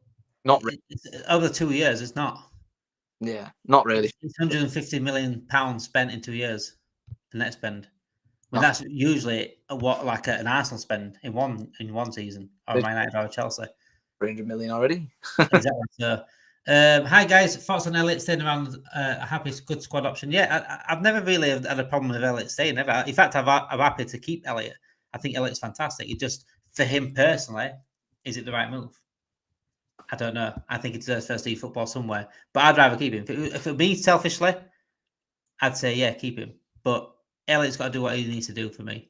Not really. Over 2 years, it's not. Yeah, not really. It's £150 million spent in 2 years. The net spend. Well, Okay. that's usually what like an Arsenal spend in one season, or Man United or Chelsea. 300 million already. Exactly. So, hi guys, thoughts on Elliot staying around? Happy, good squad option. Yeah, I've never really had a problem with Elliot staying. Never. In fact, I'm happy to keep Elliot. I think Elliot's fantastic. It just for him personally, is it the right move? I don't know. I think he deserves first league football somewhere, but I'd rather keep him. If it me selfishly, I'd say yeah, keep him. But Elliot's got to do what he needs to do for me.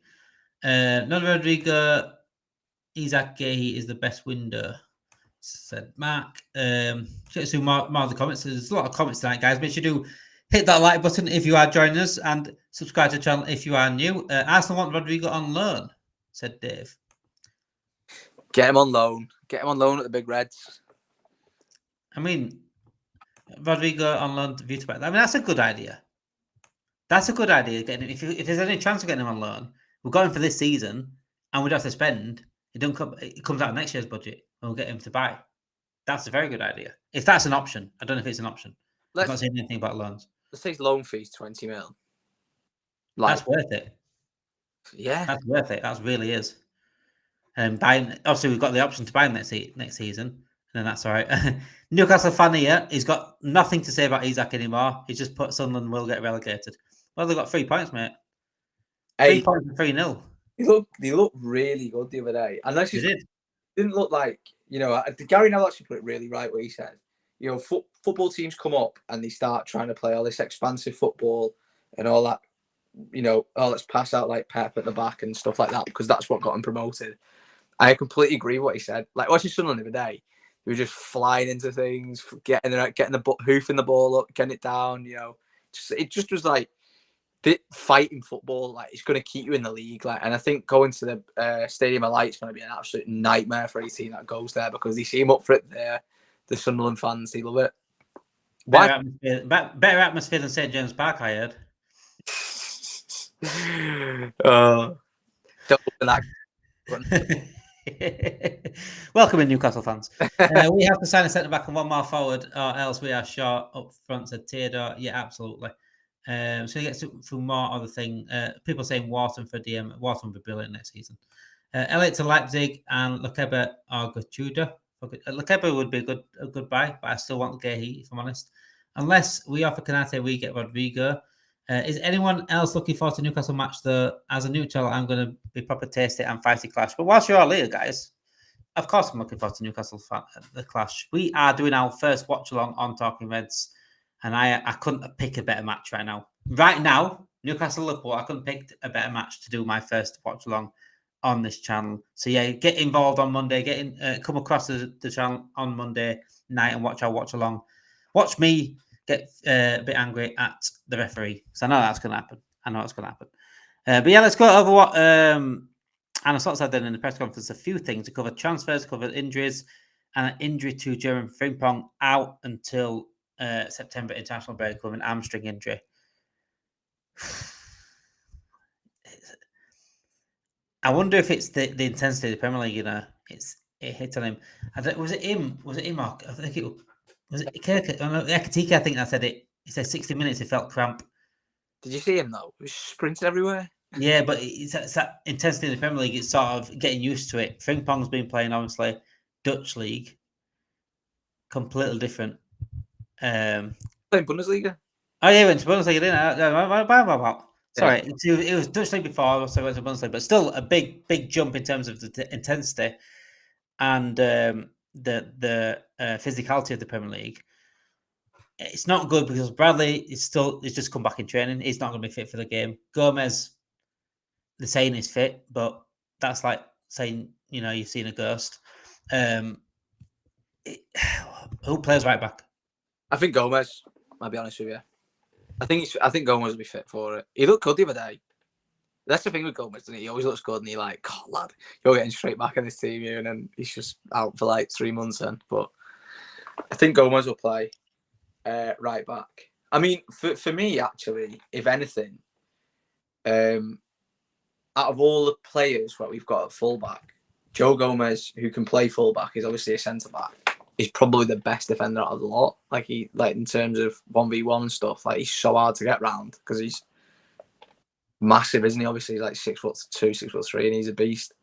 Not Rodrigo. Isak is the best window, said Mark. Get through more of the comments. There's a lot of comments tonight, guys. Make sure you do hit that like button if you are joining us and subscribe to the channel if you are new. Arsenal want Rodrigo on loan, said Dave. Get him on loan. Get him on loan at the Big Reds. I mean, Rodrigo on loan to Vita. I mean, that's a good idea. That's a good idea. Getting him, if there's any chance of getting him on loan, we've got him for this season, and we don't have to spend. It comes out of next year's budget, and we'll get him to buy. That's a very good idea. If that's an option, I don't know if it's an option. I'm not saying anything about loans. Let's say his loan fee's 20 mil. That's worth it. Yeah, that's worth it. That really is. And buying, obviously, we've got the option to buy him next season, and then that's all right. Newcastle fan here, he's got nothing to say about Isak anymore. He's just put Sunderland will get relegated. Well, they've got 3 points, mate. 3 points and 3-0. They looked really good the other day. And that's just, They didn't look like, Gary Neville actually put it really right what he said. Football teams come up and they start trying to play all this expansive football and all that, let's pass out like Pep at the back and stuff like that because that's what got them promoted. I completely agree with what he said. Like watching Sunderland the other day, they were just flying into things, getting the hoofing the ball up, getting it down. It just was like fighting football. Like it's going to keep you in the league. Like, and I think going to the Stadium of Light is going to be an absolute nightmare for any team that goes there because they seem up for it there. The Sunderland fans, they love it. Better atmosphere than St James Park, I heard. Welcome in, Newcastle fans. We have to sign a centre back and one more forward, or else we are short up front, said Theodore. Yeah, absolutely. So he gets through more of the thing. People saying Wharton for DM. Wharton will be brilliant next season. Elliot to Leipzig and Lukeba or Gatuda. Lukeba would be a good buy, but I still want Gehi, if I'm honest. Unless we offer Kanate, we get Rodrigo. Is anyone else looking forward to Newcastle match? Though, as a neutral, I'm going to be proper tasty and fighty clash. But whilst you're all here, guys, of course I'm looking forward to Newcastle the clash. We are doing our first watch along on Talking Reds, and I couldn't pick a better match right now. Right now, Newcastle Liverpool, I couldn't pick a better match to do my first watch along on this channel. So yeah, get involved on Monday. Come across the channel on Monday night and watch our watch along. Watch me get a bit angry at the referee. So I know that's going to happen. But yeah, let's go over what Arne Slot said then in the press conference. A few things to cover: transfers, cover injuries, and an injury to Jerome Frimpong out until September international break with an hamstring injury. I wonder if it's the intensity of the Premier League. It hit on him. Was it him? I think it was it Kirk. Ekatika, I think that said it. He said 60 minutes. He felt cramp. Did you see him though? He was sprinting everywhere. Yeah, but it's that intensity in the Premier League. It's sort of getting used to it. Frimpong's been playing obviously Dutch league, completely different. Playing Bundesliga. Oh yeah, he went to Bundesliga, didn't he? Sorry, it was Dutch league before, so it went to Bundesliga, but still a big jump in terms of the intensity and the physicality of the Premier League. It's not good because Bradley is just come back in training. He's not going to be fit for the game. Gomez, they're saying he's fit, but that's like saying you've seen a ghost. Who plays right back? I think Gomez. I'll be honest with you. I think Gomez will be fit for it. He looked good the other day. That's the thing with Gomez, isn't he? He always looks good, and you're like, God, lad, you're getting straight back in this team here, and then he's just out for like 3 months then. But I think Gomez will play right back. I mean, for me, actually, if anything, out of all the players that we've got at fullback, Joe Gomez, who can play fullback, is obviously a centre back. he's probably the best defender out of the lot. Like in terms of 1v1 stuff, like he's so hard to get round because he's massive, isn't he? Obviously, he's like 6'2", 6'3", and he's a beast.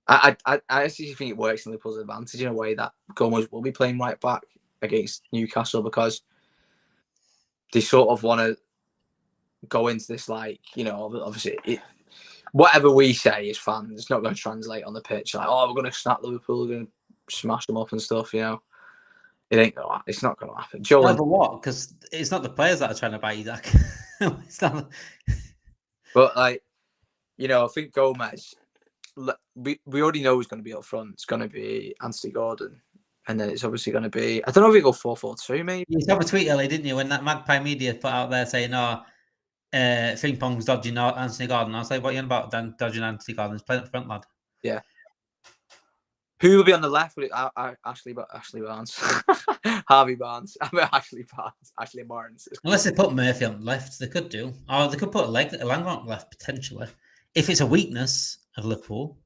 I actually think it works in Liverpool's advantage in a way that Gomez will be playing right back against Newcastle because they sort of want to go into this like, you know, obviously whatever we say as fans, it's not going to translate on the pitch. Like, oh, we're going to snap Liverpool, we're going to smash them up and stuff. You know, it's not going to happen. No, but what? Because it's not the players that are trying to buy Isak. It's not. But like, you know, I think Gomez. We already know who's going to be up front. It's going to be Anthony Gordon, and then it's obviously going to be. I don't know if he go 4-4-2 maybe. You saw a tweet earlier, didn't you, when that Magpie media put out there saying, "Oh, Ping Pong's dodging Anthony Gordon." I was like, "What are you on about? Dodging Anthony Gordon? He's playing up front, lad." Yeah. Who will be on the left? Would it Ashley Barnes, Harvey Barnes, Ashley Barnes. Unless they put Murphy on the left, they could do, or they could put Lang on the left potentially. If it's a weakness of Liverpool,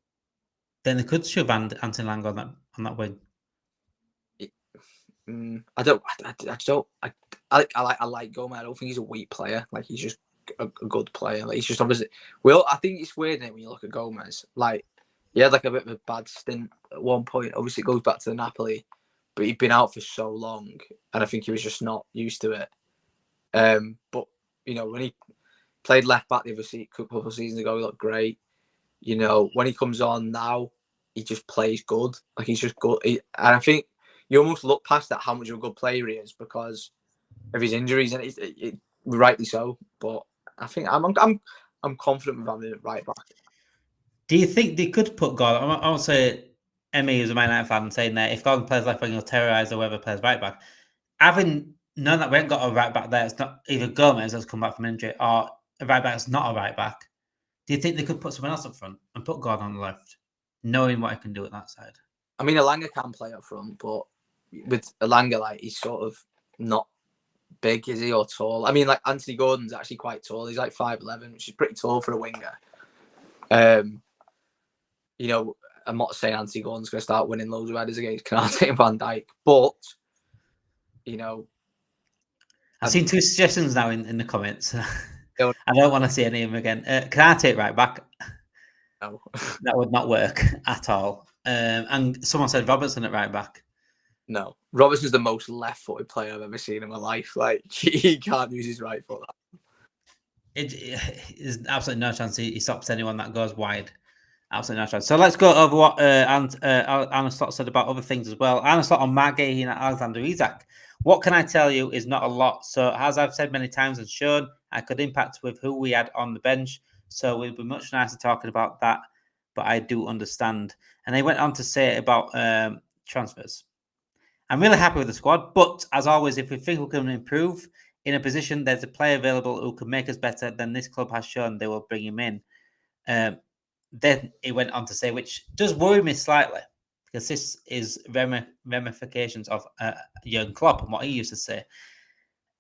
then they could shove Anthony Lang on that wing. I like Gomez. I don't think he's a weak player. Like he's just a good player. Like he's just obviously. Well, I think it's weird when you look at Gomez. Like he had like a bit of a bad stint at one point. Obviously, it goes back to the Napoli, but he'd been out for so long, and I think he was just not used to it. But you know, when he played left back the other couple of seasons ago, he looked great. You know, when he comes on now, he just plays good. Like he's just good. And I think you almost look past that how much of a good player he is because of his injuries, and it rightly so. But I think I'm confident with having it right back. Do you think they could put Gordon? I won't say Emmy, who's a Man United fan, saying that if Gordon plays left wing, he'll terrorise whoever plays right back. Having known that we haven't got a right back there, it's not either Gomez has come back from injury or a right back that's not a right back. Do you think they could put someone else up front and put Gordon on the left, knowing what he can do at that side? I mean, Alanga can play up front, but with Alanga, like he's sort of not big, is he, or tall? I mean, like Anthony Gordon's actually quite tall. He's like 5'11", which is pretty tall for a winger. You know, I'm not saying Anthony Gordon's going to start winning loads of headers against Canate and Van Dijk, but you know, I've seen two suggestions now in the comments. I don't want to see any of them again. Can I take right back? No, that would not work at all. And someone said Robertson at right back. No, Robertson's the most left-footed player I've ever seen in my life. Like he can't use his right foot. There's absolutely no chance he stops anyone that goes wide. Absolutely no chance. So let's go over what Arne Slot said about other things as well. Arne Slot on Magpies and Alexander Isak. What can I tell you is not a lot. So as I've said many times and shown, I could impact with who we had on the bench. So it would be much nicer talking about that. But I do understand. And he went on to say about transfers. I'm really happy with the squad. But as always, if we think we can improve in a position, there's a player available who can make us better than this club has shown, they will bring him in. Then he went on to say, which does worry me slightly, because this is ramifications of Jurgen Klopp and what he used to say.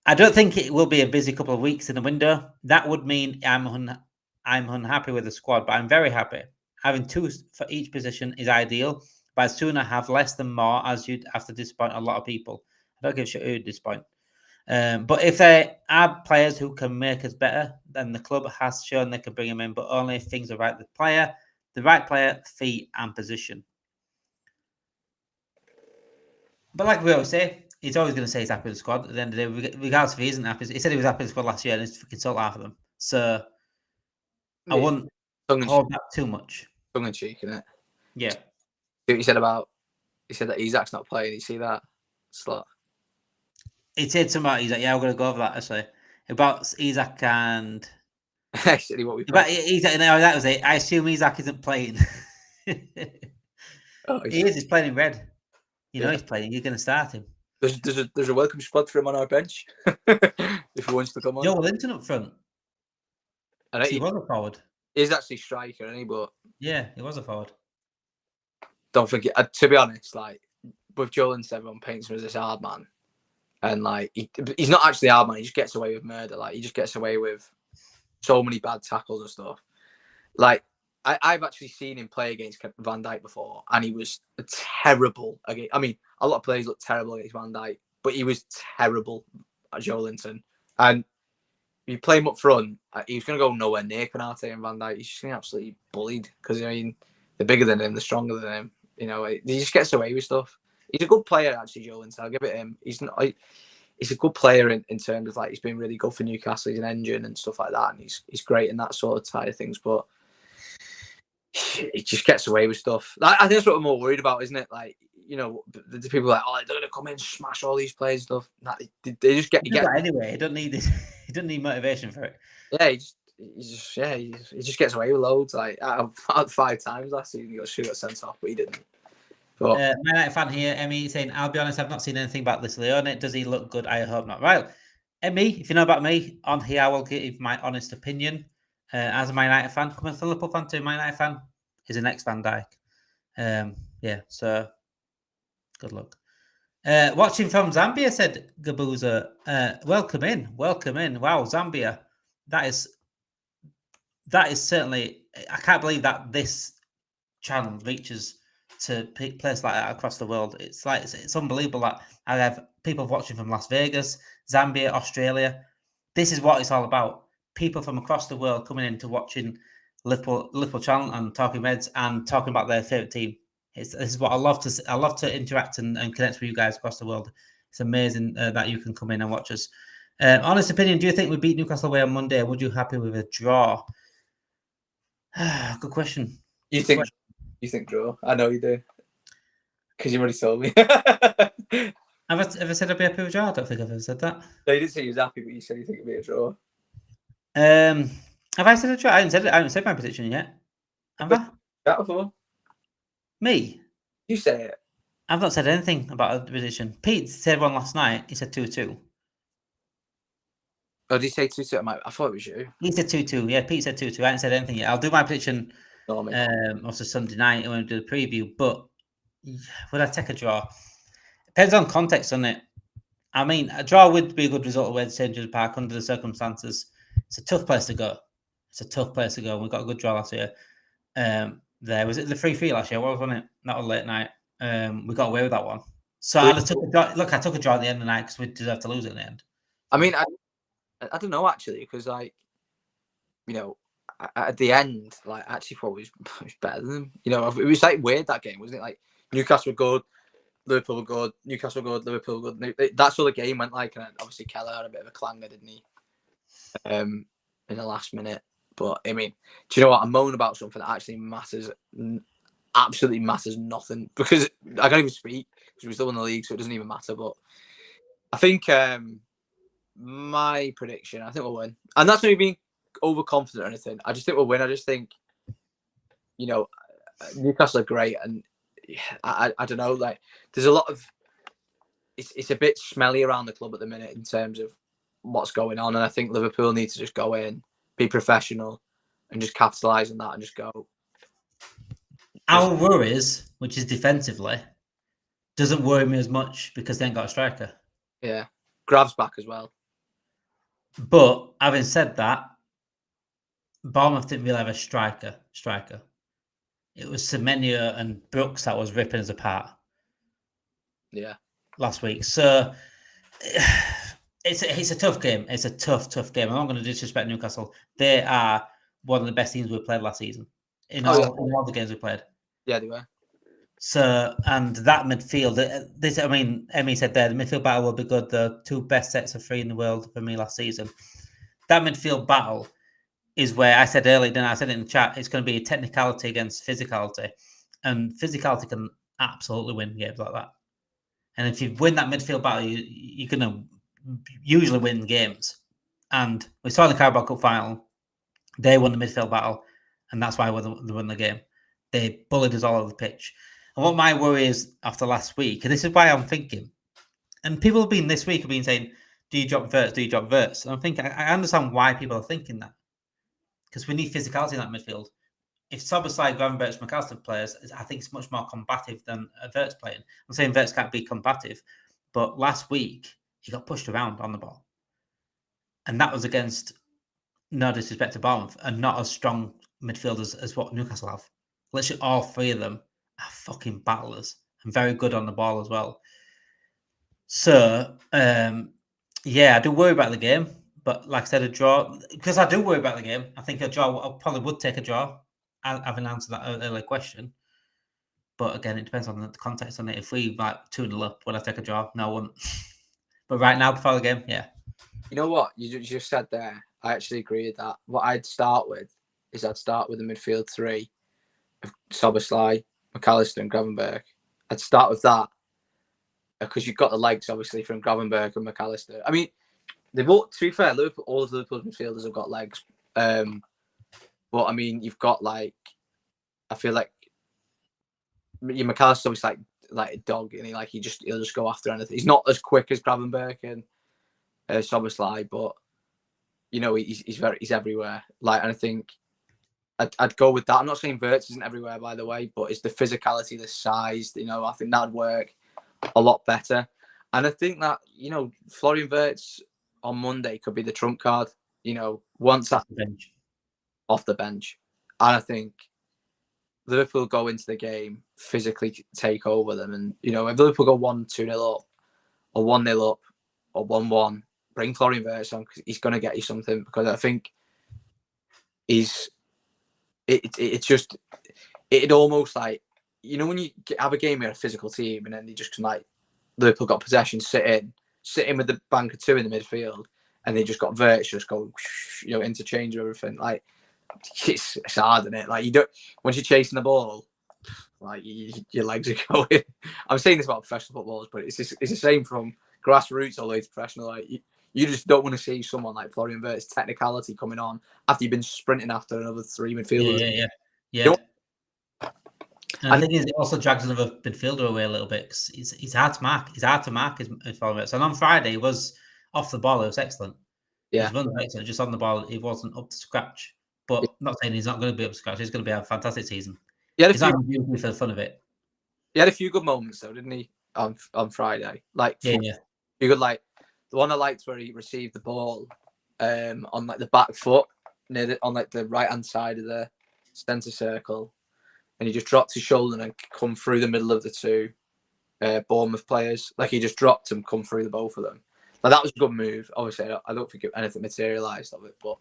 I don't think it will be a busy couple of weeks in the window. That would mean I'm unhappy with the squad, but I'm very happy. Having two for each position is ideal, but I'd sooner have less than more, as you'd have to disappoint a lot of people. I don't give a shit who you disappoint. But if there are players who can make us better, then the club has shown they can bring them in, but only if things are right. The right player, fee, and position. But like we always say, he's always going to say he's happy with the squad. At the end of the day, regardless if he isn't happy, he said he was happy with the squad last year, and he's fucking sold half of them. So I wouldn't hold back too much. Tongue in cheek, isn't it? Yeah. See what he said that Isak's not playing. You see that? Slot. He said something about Isak. Yeah, we're going to go over that actually. About Isak and. Actually, what we. About Isak, no, that was it. I assume Isak isn't playing. He is. He's playing in red. You know he's playing. You're going to start him. There's a welcome spot for him on our bench if he wants to come on. Joe Linton up front. And he was a forward. He's actually striker, isn't he? But yeah, he was a forward. Don't think it. To be honest, like with Joe Linton, everyone paints him as this hard man. And like he's not actually hard man. He just gets away with murder. Like he just gets away with so many bad tackles and stuff. Like I've actually seen him play against Van Dijk before, and he was terrible again. I mean, a lot of players look terrible against Van Dijk, but he was terrible at Joelinton. And you play him up front, he was going to go nowhere near Konate and Van Dijk. He's just going to absolutely bullied because, I mean, they're bigger than him, they're stronger than him. You know, he just gets away with stuff. He's a good player, actually, Joelinton. I'll give it him. He's a good player in terms of, like, he's been really good for Newcastle. He's an engine and stuff like that, and he's great in that sort of side of things. But he just gets away with stuff. I think that's what we're more worried about, isn't it? Like, you know, the people are like, oh, they're going to come in, smash all these players and stuff. Nah, they just get. Anyway, he doesn't need this. He doesn't need motivation for it. Yeah, he just gets away with loads. Like out of 5 times last season, he got sent off, but he didn't. But, My United fan here, Emmy, saying, "I'll be honest, I've not seen anything about this Leone. Does he look good? I hope not." Right, Emmy, if you know about me, on here I will give my honest opinion. As a Man United fan, coming from a Liverpool fan to a Man United fan, he's an ex-Van Dijk. Yeah, so good luck. Watching from Zambia, said Gabuza. Welcome in. Wow, Zambia. That is certainly. I can't believe that this channel reaches to places like that across the world. It's like it's unbelievable that I have people watching from Las Vegas, Zambia, Australia. This is what it's all about. People from across the world coming in to watching Liverpool channel and Talking Reds and talking about their favorite team. This is what I love to. I love to interact and connect with you guys across the world. It's amazing that you can come in and watch us. Honest opinion: do you think we beat Newcastle away on Monday? Would you happy with a draw? Good question. You think draw? I know you do, because you already told me. Have I ever said I'd be happy with a draw? I don't think I've ever said that. No, you didn't say you was happy, but you said you think it'd be a draw. Have I said a draw? I haven't said my prediction yet. Have I? That before? Me? You say it. I've not said anything about a prediction. Pete said one last night. He said 2-2. Oh, did he say 2-2? I thought it was you. He said 2-2. Yeah, Pete said 2-2. I haven't said anything yet. I'll do my prediction also Sunday night when we do the preview. But would I take a draw? Depends on context, doesn't it? I mean, a draw would be a good result away at St. James Park under the circumstances. It's a tough place to go. We've got a good draw last year. There was it the 3-3 last year? What was it? Not a late night. We got away with that one. So I took a draw. Look, I took a draw at the end of the night because we deserved to lose it in the end. I mean, I don't know actually, because like, you know, at the end, like, I actually thought it was better than them. You know, it was like weird that game, wasn't it? Like Newcastle were good, Liverpool were good, Newcastle were good, Liverpool were good. That's all the game went like, and obviously Keller had a bit of a clanger, didn't he? In the last minute. But I mean, do you know what? I'm moaning about something that actually matters, absolutely matters nothing, because I can't even speak because we're still in the league, so it doesn't even matter. But I think my prediction, I think we'll win, and that's not me being overconfident or anything. I just think we'll win. I just think, you know, Newcastle are great, and I don't know, like there's a lot of it's a bit smelly around the club at the minute in terms of what's going on, and I think Liverpool need to just go in, be professional, and just capitalise on that and just go. Our worries, which is defensively, doesn't worry me as much because they ain't got a striker. Yeah, Grav's back as well. But having said that, Bournemouth didn't really have a striker. It was Semenyo and Brooks that was ripping us apart. Yeah, last week. So it's a tough game. It's a tough game. I'm not going to disrespect Newcastle. They are one of the best teams we played last season in all the games we played. Yeah, they were. So, and that midfield, I mean, Emmy said there, the midfield battle will be good. The 2 best sets of 3 in the world for me last season. That midfield battle is where I said earlier, then I said it in the chat, it's going to be a technicality against physicality. And physicality can absolutely win games like that. And if you win that midfield battle, you're going to usually win games. And we saw in the Carabao Cup final, they won the midfield battle, and that's why they won the game. They bullied us all over the pitch. And what my worry is after last week, and this is why I'm thinking, and people have been this week have been saying, do you drop Wirtz? Do you drop Wirtz? And I'm thinking, I understand why people are thinking that. Because we need physicality in that midfield. If Szoboszlai, Gravenberch, McAllister players, I think it's much more combative than Wirtz playing. I'm saying Wirtz can't be combative, but last week he got pushed around on the ball. And that was against, no disrespect to Bournemouth, and not as strong midfielders as what Newcastle have. Literally all 3 of them are fucking battlers and very good on the ball as well. So, I do worry about the game. But like I said, a draw, because I do worry about the game. I think a draw, I probably would take a draw, having answered that earlier question. But again, it depends on the context on it. If we like 2-0 up, would I take a draw? No, I wouldn't. But right now, before the game, yeah. You know what? You just said there, I actually agree with that. What I'd start with is I'd start with the midfield three of Szoboszlai, McAllister and Gravenberch. I'd start with that because you've got the legs, obviously, from Gravenberch and McAllister. I mean, they've all, to be fair, Liverpool, all of Liverpool's midfielders have got legs. But I mean, you've got I feel like your McAllister's obviously like a dog, and he'll just go after anything. He's not as quick as Gravenberch and Szoboszlai, but he's everywhere. And I think I'd go with that. I'm not saying Wirtz isn't everywhere, by the way, but it's the physicality, the size. I think that'd work a lot better. And I think that Florian Wirtz on Monday could be the trump card. Once that off the bench, and I think Liverpool go into the game, physically take over them, and if Liverpool go 1-2-0 up, or 1-0 up, or 1-1, bring Florian Wirtz on because he's going to get you something. Because I think it's almost like when you have a game with a physical team and then you just can Liverpool got possession, sit in with the bank of two in the midfield, and they just got Wirtz just go interchange everything. It's hard, isn't it? You don't, once you're chasing the ball, your legs are going. I'm saying this about professional footballers, but it's the same from grassroots all the way to professional. You just don't want to see someone like Florian Wirtz technicality coming on after you've been sprinting after another three midfielders. Yeah. And I think it also drags another midfielder away a little bit because he's hard to mark. He's hard to mark his Florian Wirtz. And on Friday, he was off the ball. It was excellent. Yeah, his run was excellent. Just on the ball, he wasn't up to scratch. But I'm not saying he's not going to be up to scratch. He's going to be a fantastic season. He's not going to be for the fun of it. He had a few good moments though, didn't he? On Friday, You could the one I liked where he received the ball on the back foot on the right hand side of the centre circle, and he just dropped his shoulder and come through the middle of the two Bournemouth players. He just dropped him, come through the both of them. That was a good move. Obviously, I don't think anything materialised of it, but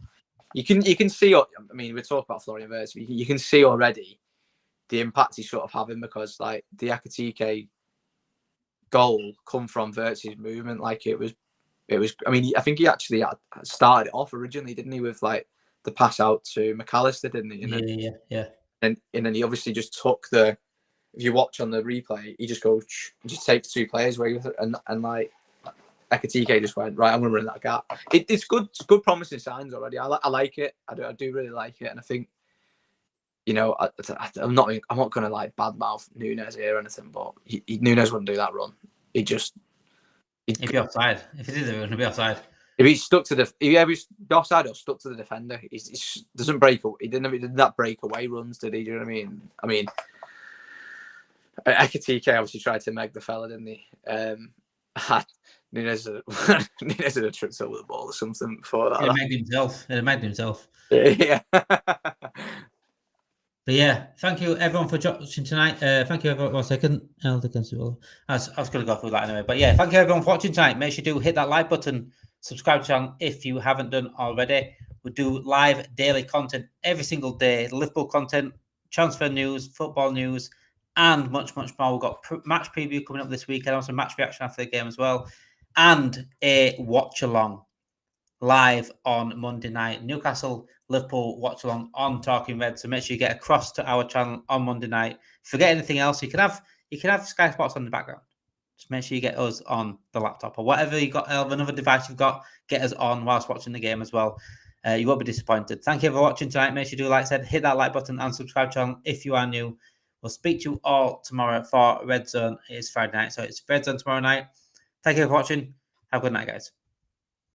you can see. I mean, we talk about Florian Wirtz. You can see already the impact he's sort of having because the Ekitike goal come from Wirtz's movement. It was. I mean, I think he actually started it off originally, didn't he, with the pass out to McAllister, didn't he? Yeah. And then he obviously just took the. If you watch on the replay, he just goes, just takes two players away with it, and Ekitike just went right. I'm going to run that gap. It's good. It's good, promising signs already. I like it. I do really like it, and I think, I'm not going to badmouth Nunes here or anything, but Nunes wouldn't do that run. He'd be offside. If he did it, would be offside. If he stuck to he was offside or stuck to the defender, he doesn't break. He did that breakaway runs, did he? Do you know what I mean? I mean, Ekitike obviously tried to meg the fella, didn't he? Nunes had a tripped over the ball or something before that. It megged himself. Yeah. But yeah, thank you everyone for watching tonight. Thank you everyone. 1 second. I was going to go through that anyway. But yeah, thank you everyone for watching tonight. Make sure you do hit that like button, subscribe to the channel if you haven't done already. We do live daily content every single day. Liverpool content, transfer news, football news, and much, much more. We've got match preview coming up this week and also match reaction after the game as well. And a watch along live on Monday night. Newcastle Liverpool watch along on Talking Red. So make sure you get across to our channel on Monday night. Forget anything else. You can have Sky Sports on the background. Just make sure you get us on the laptop or whatever you got, another device you've got. Get us on whilst watching the game as well. You won't be disappointed. Thank you for watching tonight. Make sure you do, like I said, hit that like button and subscribe channel if you are new. We'll speak to you all tomorrow for Red Zone. It's Friday night, so it's Red Zone tomorrow night. Thank you for watching. Have a good night, guys.